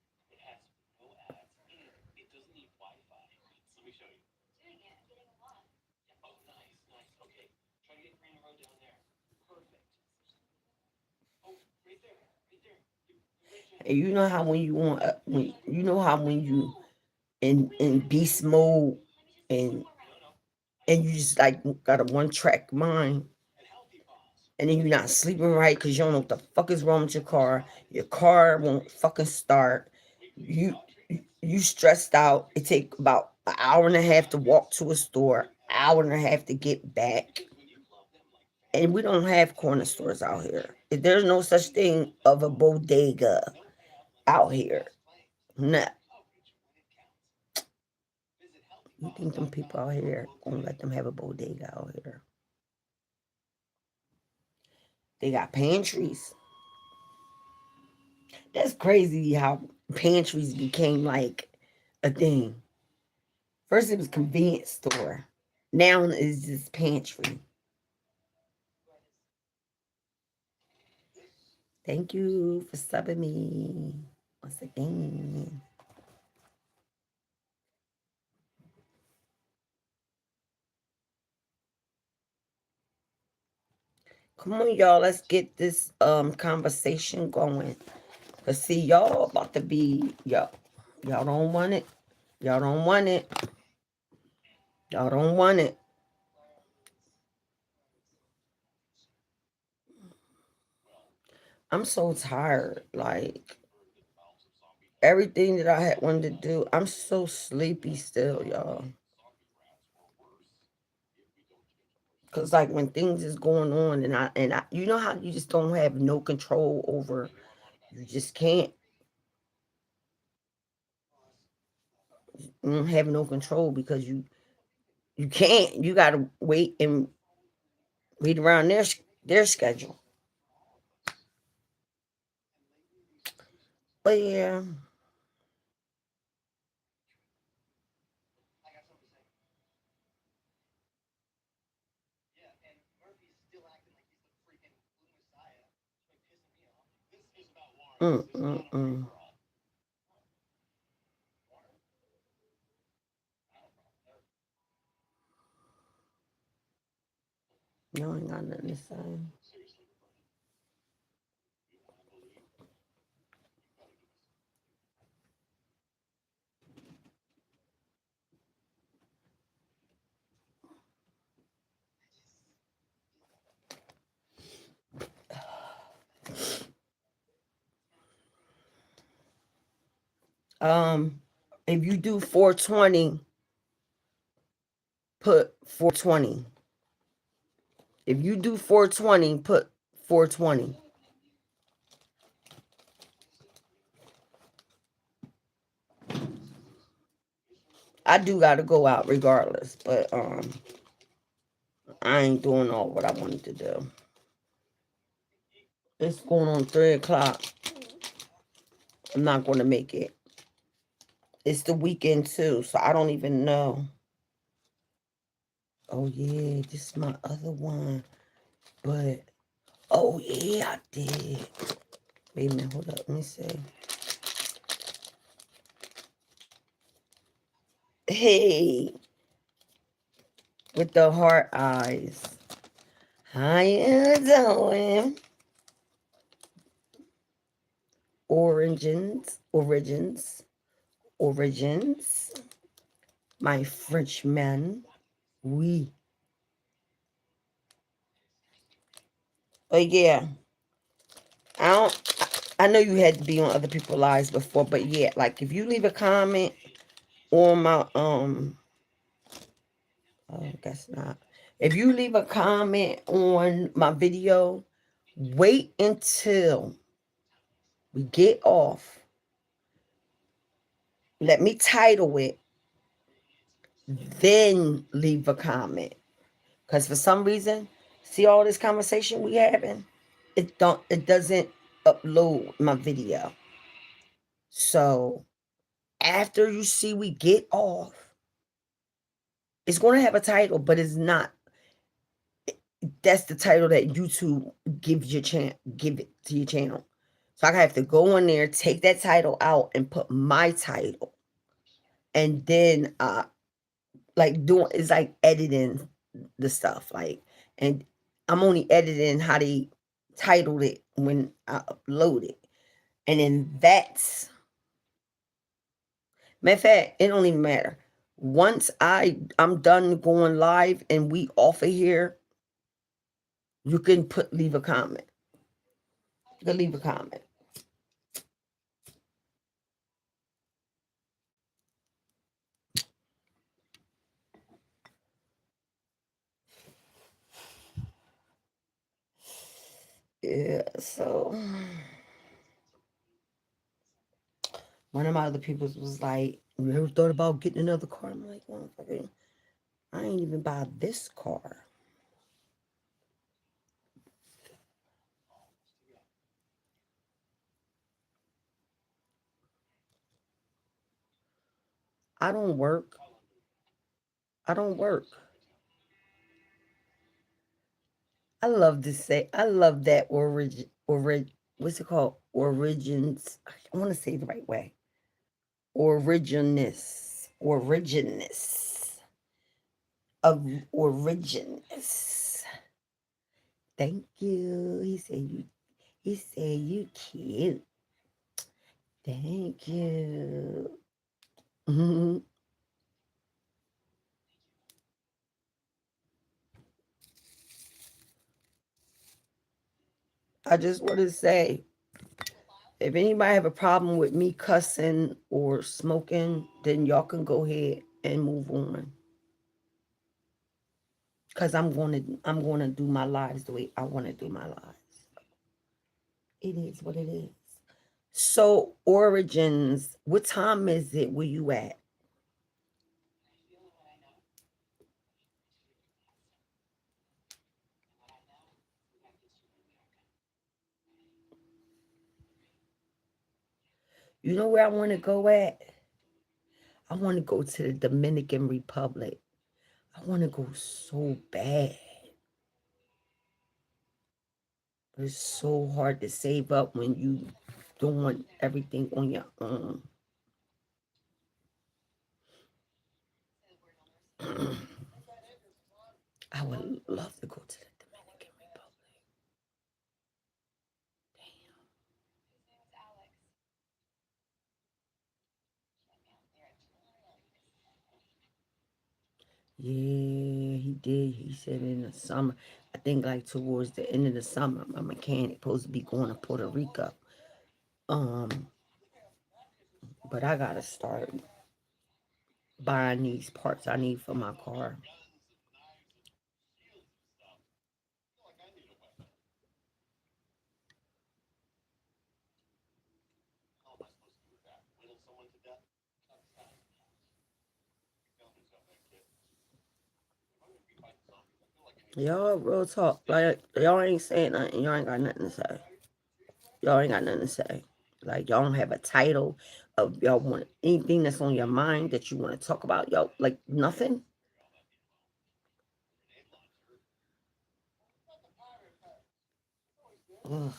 And you know how when you want, when you know how when you in beast mode, and you just like got a one track mind, and then you're not sleeping right because you don't know what the fuck is wrong with your car. Your car won't fucking start. You you stressed out. It take about an hour and a half to walk to a store, hour and a half to get back. And we don't have corner stores out here. There's no such thing of a bodega out here. Nah. You think them people out here gonna let them have a bodega out here? They got pantries. That's crazy how pantries became like a thing. First it was convenience store. Now it's just pantry. Thank you for subbing me once again. Come on, y'all. Let's get this conversation going. Cause see, y'all about to be y'all don't want it. Y'all don't want it. Y'all don't want it. I'm so tired. Like everything that I had wanted to do, I'm so sleepy still, y'all. Cause like when things is going on, and I, you know how you just don't have no control over. You just can't. You don't have no control because you can't. You gotta wait and wait around their schedule. But yeah. Mm. No, ain't got nothing to say. Um, if you do 420, put 420. If you do 420, put 420. I do gotta go out regardless, but I ain't doing all what I wanted to do. It's going on 3 o'clock. I'm not gonna make it. It's the weekend too, so I don't even know. Oh yeah, this is my other one. But oh yeah, I did. Wait a minute, hold up, let me see. Hey, with the heart eyes. How you doing? origins, my Frenchman, oui. But yeah, I don't. I know you had to be on other people's lives before, but yeah, like if you leave a comment on my oh, I guess not. If you leave a comment on my video, wait until we get off. Let me title it, then leave a comment. Because for some reason, see all this conversation we having, it doesn't upload my video. So after you see we get off, it's going to have a title, but it's not. That's the title that YouTube gives give it to your channel. So I have to go in there, take that title out, and put my title, and then like doing it's like editing the stuff, like, and I'm only editing how they titled it when I upload it, and then that's matter of fact, it don't even matter. Once I'm done going live and we off of here, you can leave a comment. You can leave a comment. Yeah, so one of my other people was like, "You ever thought about getting another car?" I'm like, "Motherfucker, I ain't even buy this car." I don't work. I don't work. I love to say, I love that what's it called? Origins. I want to say it the right way. Originus of origins. Thank you. He said you cute. Thank you. I just want to say, if anybody have a problem with me cussing or smoking, then y'all can go ahead and move on. Cause I'm gonna do my lives the way I want to do my lives. It is what it is. So origins, what time is it? Where you at? You know where I want to go at? I want to go to the Dominican Republic. I want to go so bad. But it's so hard to save up when you doing everything on your own. I would love to go to the Dominican Republic. Yeah, he did. He said in the summer. I think like towards the end of the summer, my mechanic supposed to be going to Puerto Rico. Um, but I gotta start buying these parts I need for my car. Y'all real talk. Like y'all ain't saying nothing. Y'all ain't got nothing to say. Y'all ain't got nothing to say. Like y'all don't have a title of y'all want anything that's on your mind that you want to talk about. Y'all like nothing. Ugh.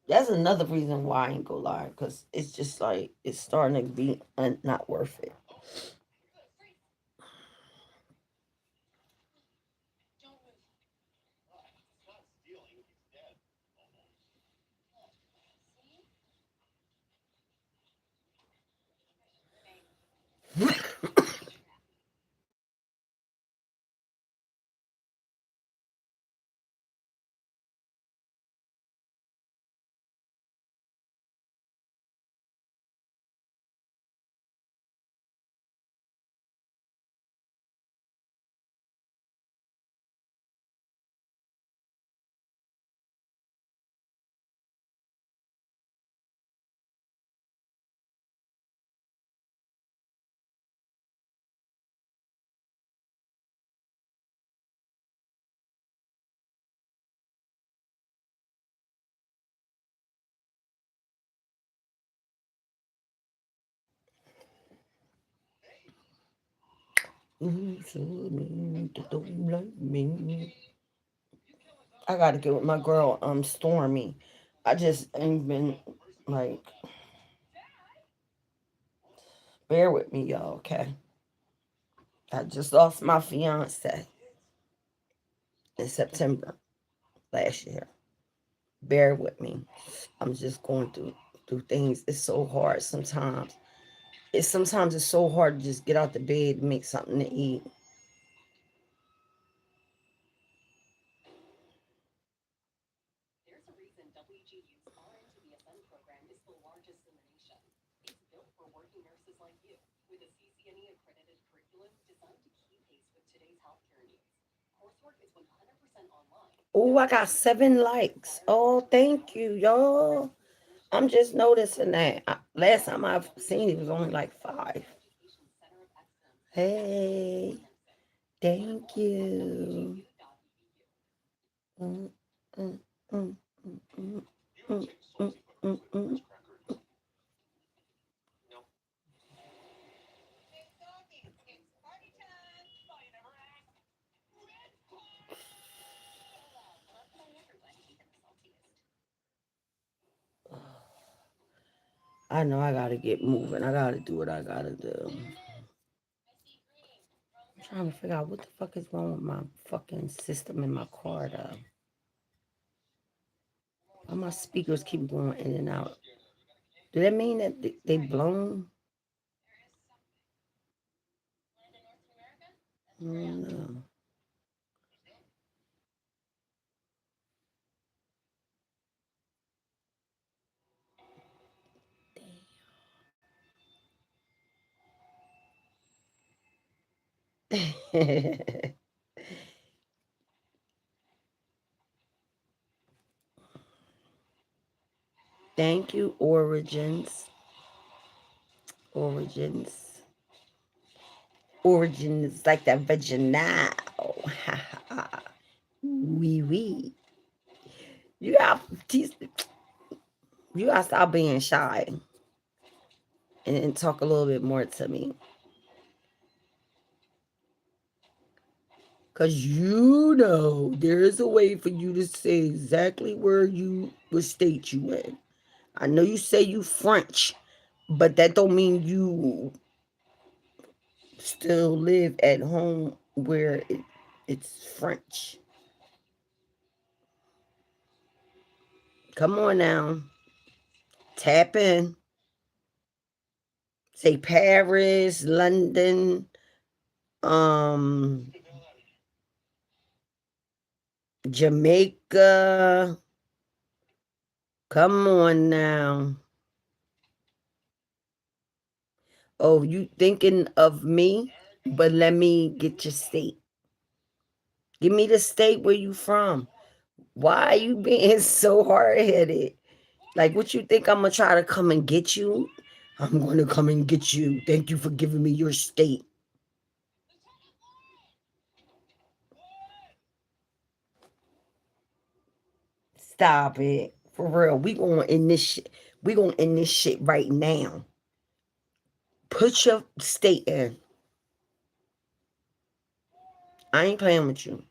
That's another reason why I ain't go live, because it's just like it's starting to be not worth it. Who's me that don't like me? I gotta get with my girl, Stormy. I just ain't been like, bear with me, y'all, okay? I just lost my fiance in September last year. Bear with me. I'm just going through things. It's so hard sometimes. It's so hard to just get out the bed and make something to eat. Oh, I got 7 likes. Oh, thank you, y'all. I'm just noticing that. Last time I've seen it was only like 5. Hey, thank you. Mm, mm, mm, mm, mm, mm, mm, mm, mm. I know I gotta get moving. I gotta do what I gotta do. I'm trying to figure out what the fuck is wrong with my fucking system in my car though. Why my speakers keep going in and out? Do that mean that they blown? No. Thank you, Origins. Origins. Origins like that vaginal. Wee wee. You got you gotta stop being shy and talk a little bit more to me. Cause you know there is a way for you to say exactly where you what state you in. I know you say you French, but that don't mean you still live at home where it's French. Come on now. Tap in. Say Paris, London, um, Jamaica. Come on now. Oh, you thinking of me? But let me get your state. Give me the state where you from. Why are you being so hard headed? Like, what you think I'm gonna try to come and get you? I'm gonna come and get you. Thank you for giving me your state. Stop it. For real. We gonna end this shit. We gonna end this shit right now. Put your state in. I ain't playing with you.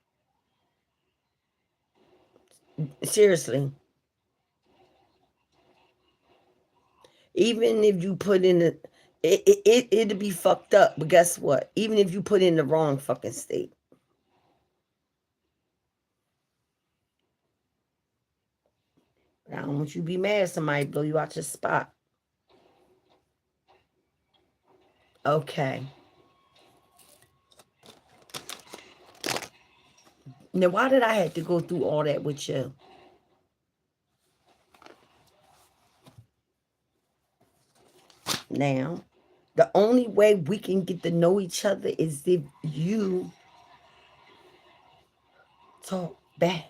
Seriously. Even if you put in it'd be fucked up. But guess what? Even if you put in the wrong fucking state. I don't want you to be mad if somebody blow you out your spot. Okay. Now, why did I have to go through all that with you? Now, the only way we can get to know each other is if you talk back.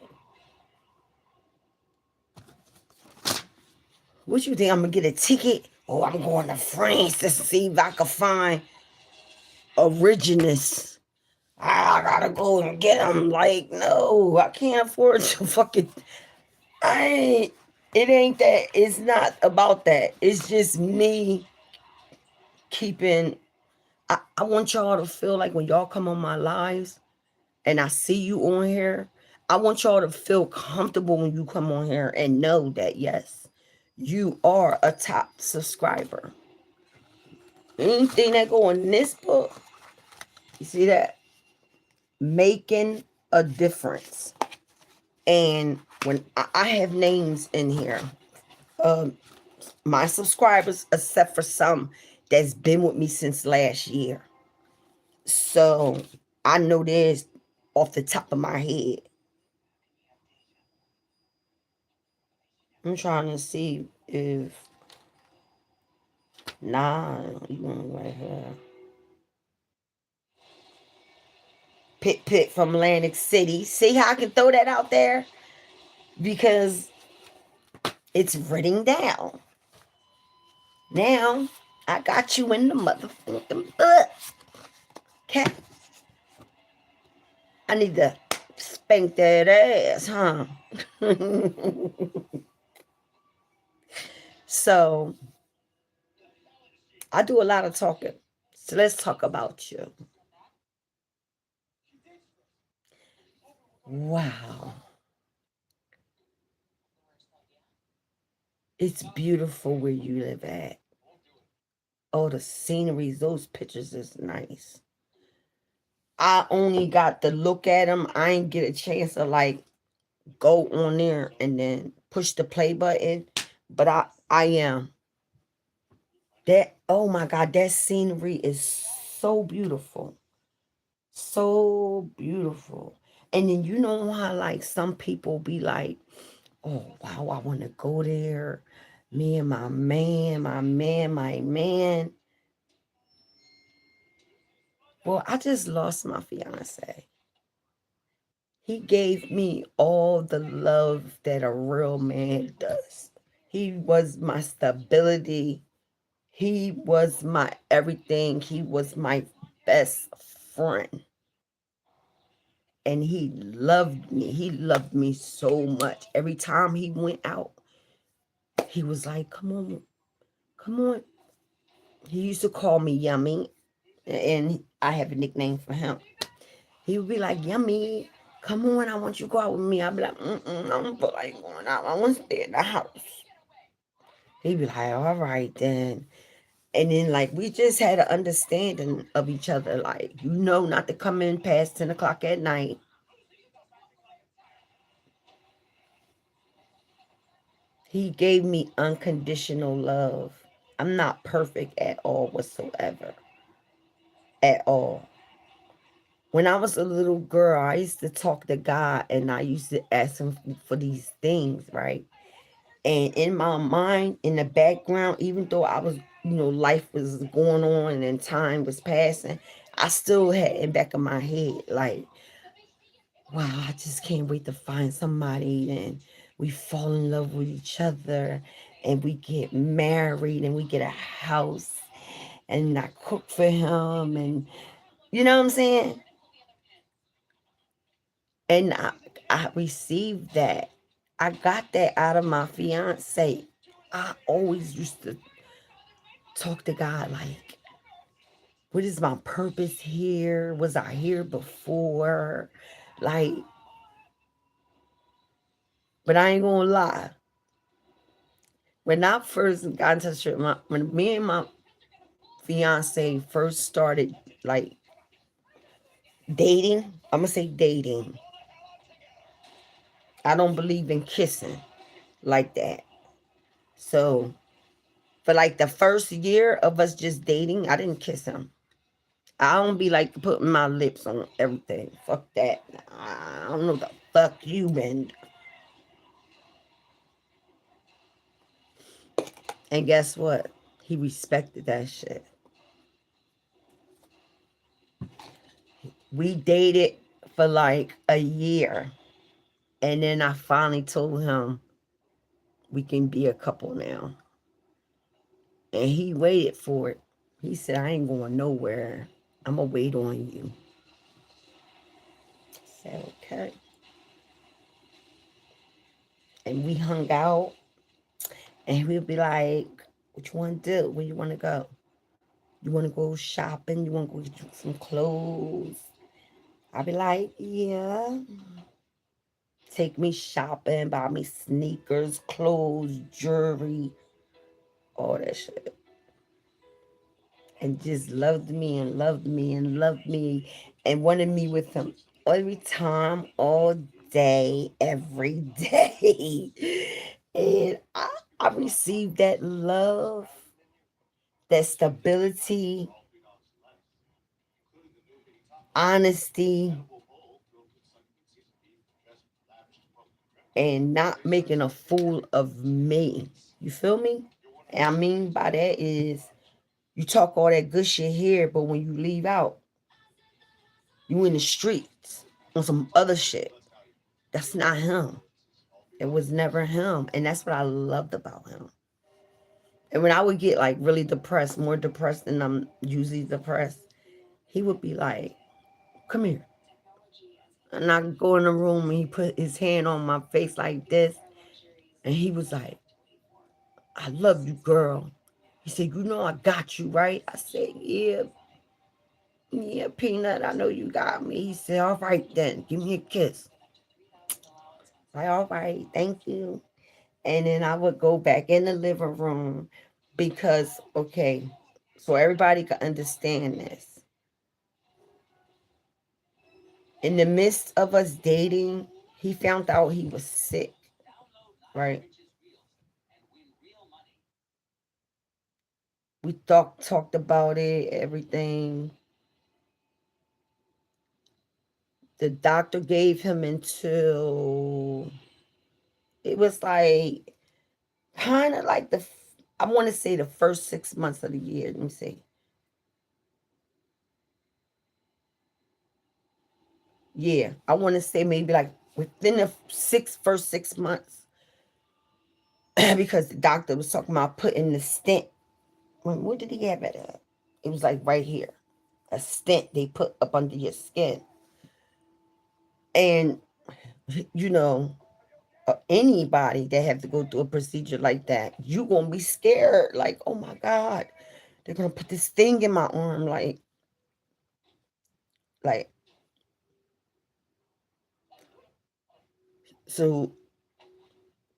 What you think? I'm gonna get a ticket? Oh, I'm going to France to see if I can find Originus. I gotta go and get them. Like, no, I can't afford to fucking. I ain't. It ain't that. It's not about that. It's just me keeping I want y'all to feel like when y'all come on my lives and I see you on here, I want y'all to feel comfortable when you come on here and know that, yes, you are a top subscriber. Anything that go in this book, you see that? Making a difference. And when I have names in here, um, my subscribers, except for some that's been with me since last year. So I know this off the top of my head. I'm trying to see if you right here. Pit from Atlantic City. See how I can throw that out there? Because it's written down. Now I got you in the motherfucking book. Okay. I need to spank that ass, huh? So I do a lot of talking. So let's talk about you. Wow. It's beautiful where you live at. Oh, the scenery, those pictures is nice. I only got to look at them. I ain't get a chance to like go on there and then push the play button. But I am. That, oh my God, that scenery is so beautiful. So beautiful. And then you know how like some people be like, oh wow, I want to go there. Me and my man. Well, I just lost my fiance. He gave me all the love that a real man does. He was my stability. He was my everything. He was my best friend. And he loved me. He loved me so much. Every time he went out, he was like, come on, come on. He used to call me Yummy. And I have a nickname for him. He would be like, Yummy, come on, I want you to go out with me. I'd be like, I don't feel like going out. I want to stay in the house. He'd be like, all right then. And then like we just had an understanding of each other. Like, you know not to come in past 10 o'clock at night. He gave me unconditional love. I'm not perfect at all whatsoever. At all. When I was a little girl, I used to talk to God and I used to ask him for these things, right? And in my mind, in the background, even though I was, life was going on and time was passing, I still had in the back of my head, like, wow, I just can't wait to find somebody and we fall in love with each other and we get married and we get a house and I cook for him and you know what I'm saying? And I received that. I got that out of my fiance. I always used to talk to God like, what is my purpose here? Was I here before? Like, but I ain't gonna lie. When I first got in touch with when me and my fiance first started like dating, I'm gonna say dating. I don't believe in kissing like that. So for like the first year of us just dating, I didn't kiss him. I don't be like putting my lips on everything. Fuck that. I don't know the fuck you been. And guess what? He respected that shit. We dated for like a year. And then I finally told him we can be a couple now. And he waited for it. He said, I ain't going nowhere. I'm going to wait on you. I said, okay. And we hung out. And he'd be like, what you want to do? Where you want to go? You want to go shopping? You want to go get you some clothes? I'll be like, yeah. Take me shopping, buy me sneakers, clothes, jewelry, all that shit. And just loved me and loved me and loved me and wanted me with him every time, all day, every day. And I received that love, that stability, honesty, and not making a fool of me. You feel me? And I mean by that is you talk all that good shit here, but when you leave out, you in the streets on some other shit. That's not him. It was never him. And that's what I loved about him. And when I would get like really depressed, more depressed than I'm usually depressed, he would be like, come here. And I go in the room and he put his hand on my face like this. And he was like, I love you, girl. He said, you know I got you, right? I said, yeah, yeah, Peanut, I know you got me. He said, all right then, give me a kiss. Like, all right, thank you. And then I would go back in the living room because, okay, so everybody can understand this. In the midst of us dating, he found out he was sick, right? We talked about it, everything. The doctor gave him until it was like kind of like I want to say the first 6 months of the year. Let me see. Yeah, I want to say maybe like within the first 6 months, because the doctor was talking about putting the stent. Where did he have it at? It was like right here, a stent they put up under your skin, and you know, anybody that have to go through a procedure like that, you gonna be scared. Like, oh my god, they're gonna put this thing in my arm, like. So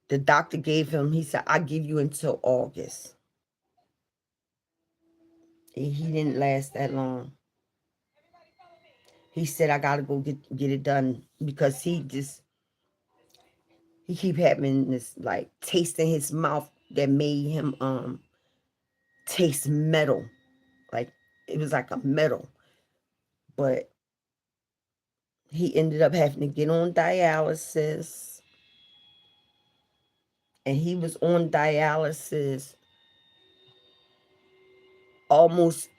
the doctor gave him. He said, "I give you until August." And he didn't last that long. He said, "I gotta go get it done," because he keep having this like taste in his mouth that made him taste metal, like it was like a metal. But he ended up having to get on dialysis, and he was on dialysis almost.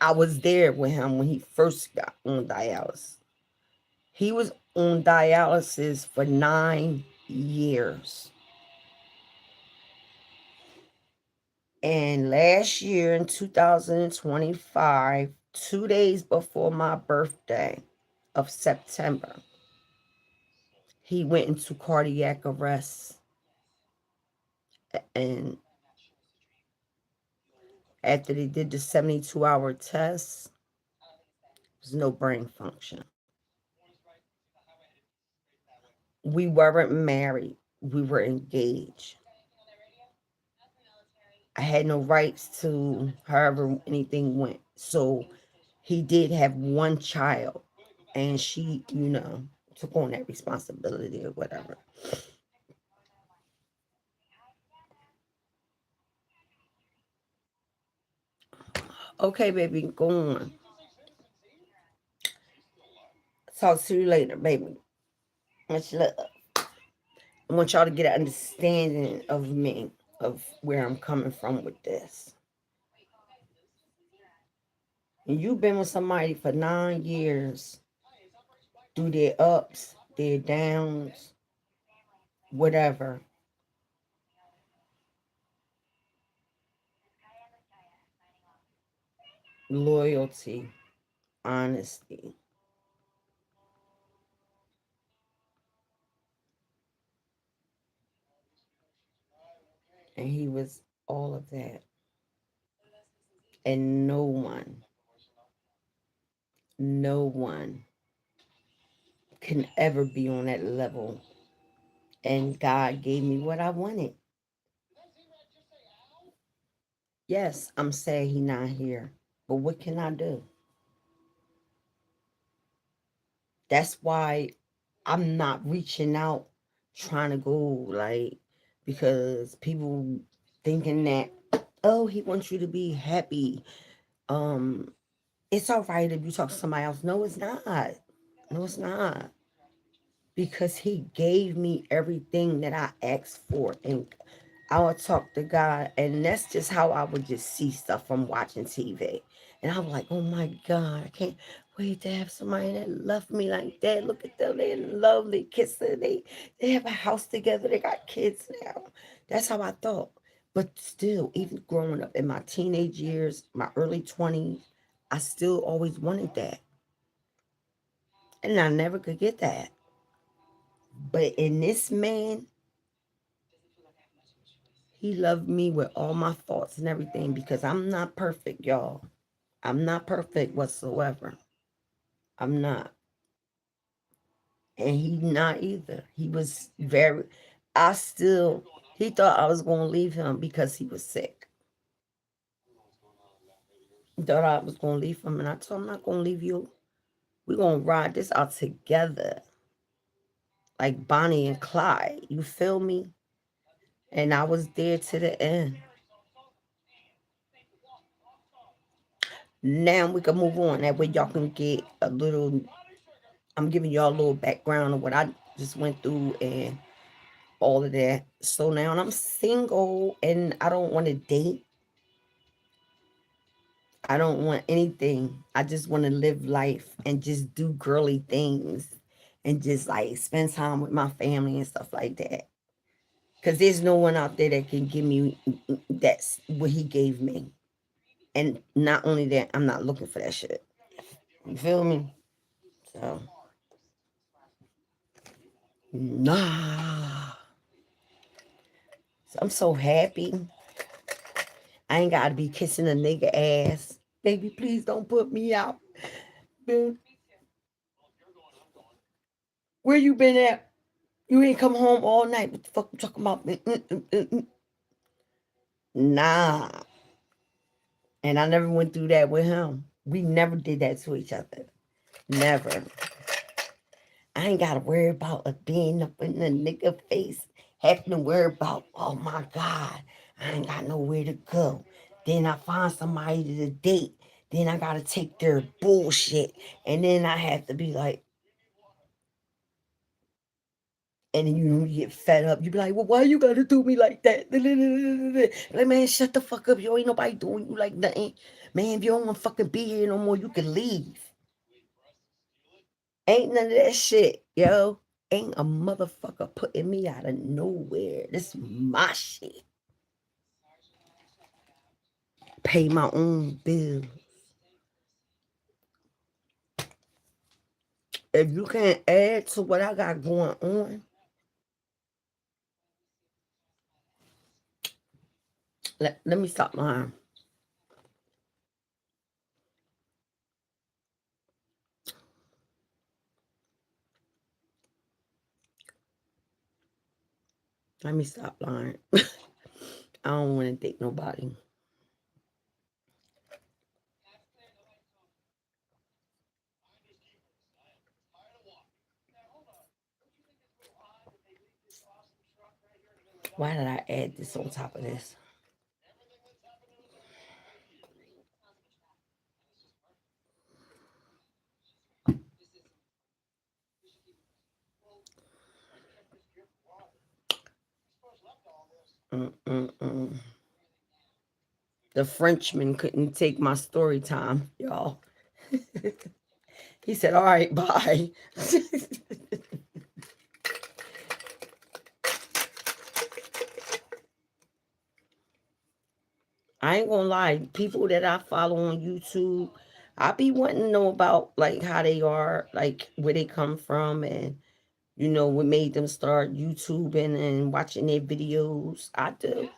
I was there with him when he first got on dialysis. He was on dialysis for 9 years. And last year in 2025, 2 days before my birthday of September, he went into cardiac arrest. And after they did the 72-hour test, there's no brain function. We weren't married, we were engaged. I had no rights to however anything went. So he did have one child, and she, took on that responsibility or whatever. Okay, baby, go on. Talk to you later, baby. Much love. I want y'all to get an understanding of me, of where I'm coming from with this. And you've been with somebody for 9 years, through their ups, their downs, whatever. Loyalty, honesty. And he was all of that. And no one can ever be on that level. And God gave me what I wanted. Yes, I'm sad he not here. But what can I do? That's why I'm not reaching out trying to go like because people thinking that oh he wants you to be happy. Um it's all right if you talk to somebody else. No, it's not. No, it's not. Because he gave me everything that I asked for. And I would talk to God, and that's just how I would just see stuff from watching TV. And I'm like, oh my God, I can't wait to have somebody that love me like that. Look at them, they're in love, they kissing, they have a house together, they got kids now. That's how I thought. But still, even growing up in my teenage years, my early 20s, I still always wanted that. And I never could get that. But in this man, he loved me with all my faults and everything because I'm not perfect, y'all. I'm not perfect whatsoever. I'm not. And he not either. He was very, I still, he thought I was going to leave him because he was sick. He thought I was going to leave him. And I told him, I'm not going to leave you. We're going to ride this out together. Like Bonnie and Clyde. You feel me? And I was there to the end. Now we can move on. That way y'all can get a little, I'm giving y'all a little background of what I just went through and all of that. So now I'm single and I don't want to date. I don't want anything. I just want to live life and just do girly things and just like spend time with my family and stuff like that. Because there's no one out there that can give me that's what he gave me. And not only that, I'm not looking for that shit. You feel me? So, nah. So I'm so happy. I ain't gotta be kissing a nigga ass. Baby, please don't put me out. Man, where you been at? You ain't come home all night. What the fuck you talking about? Nah. And I never went through that with him. We never did that to each other. Never. I ain't gotta worry about a being up in the nigga face. Having to worry about, oh my God, I ain't got nowhere to go. Then I find somebody to date. Then I gotta take their bullshit. And then I have to be like, and then you get fed up. You be like, well, why you gotta do me like that? Like, man, shut the fuck up. Yo, ain't nobody doing you like nothing. Man, if you don't want to fucking be here no more, you can leave. Ain't none of that shit, yo. Ain't a motherfucker putting me out of nowhere. This my shit. Pay my own bill. If you can't add to what I got going on, let me stop lying. Let me stop lying. I don't want to date nobody. Why did I add this on top of this? Mm-mm-mm. The Frenchman couldn't take my story time, y'all. He said, all right, bye. I ain't gonna lie, people that I follow on YouTube, I be wanting to know about like how they are, like where they come from and what made them start YouTubing and watching their videos. I do.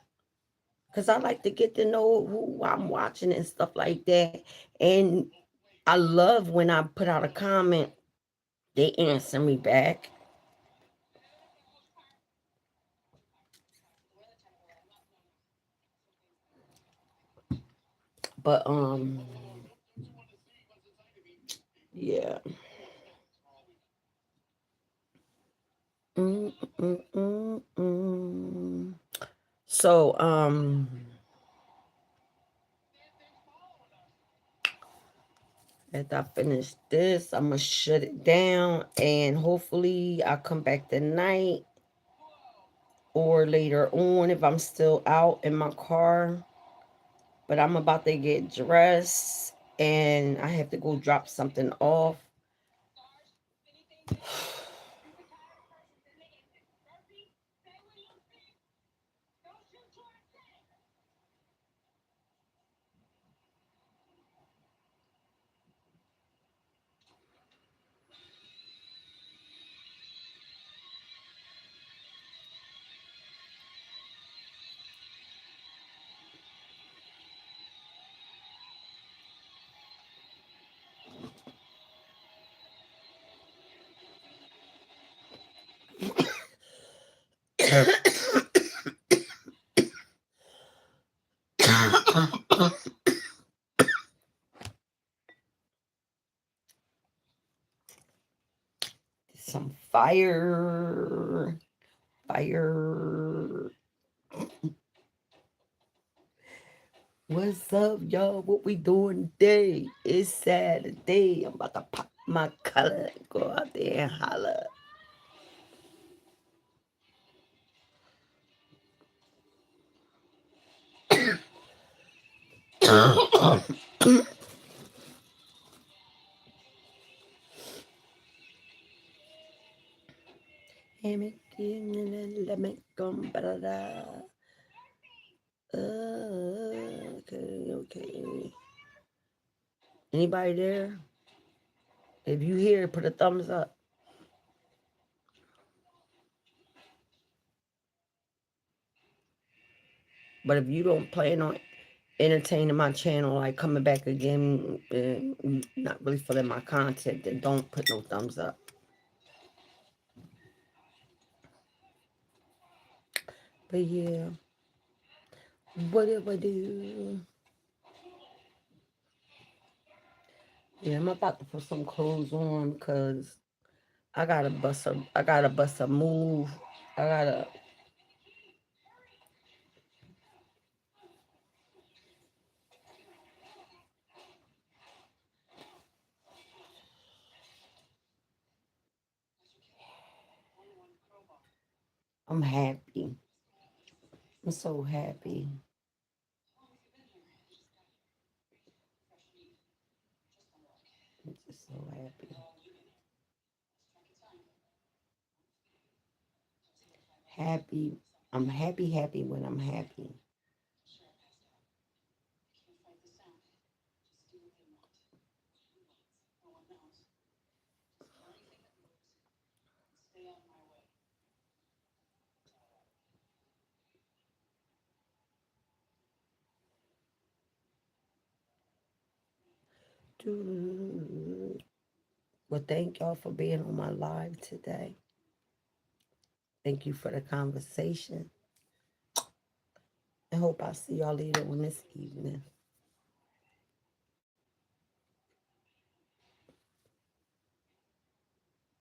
Because I like to get to know who I'm watching and stuff like that. And I love when I put out a comment, they answer me back. But yeah. Mm, mm, mm, mm. So after I finish this, I'm gonna shut it down, and hopefully I come back tonight or later on if I'm still out in my car. But I'm about to get dressed and I have to go drop something off. Some fire. Fire. What's up, y'all? What we doing today? It's Saturday. I'm about to pop my collar and go out there and holler. Let me come, okay, okay. Anybody there? If you hear, put a thumbs up. But if you don't plan on entertaining my channel, like coming back again, and not really feeling my content, then don't put no thumbs up. But yeah, whatever I do. Yeah, I'm about to put some clothes on because I gotta bust a move. I gotta, I'm happy. I'm so happy. I'm just so happy. Happy. I'm happy, happy when I'm happy. Well, thank y'all for being on my live today. Thank you for the conversation. I hope I see y'all later on this evening.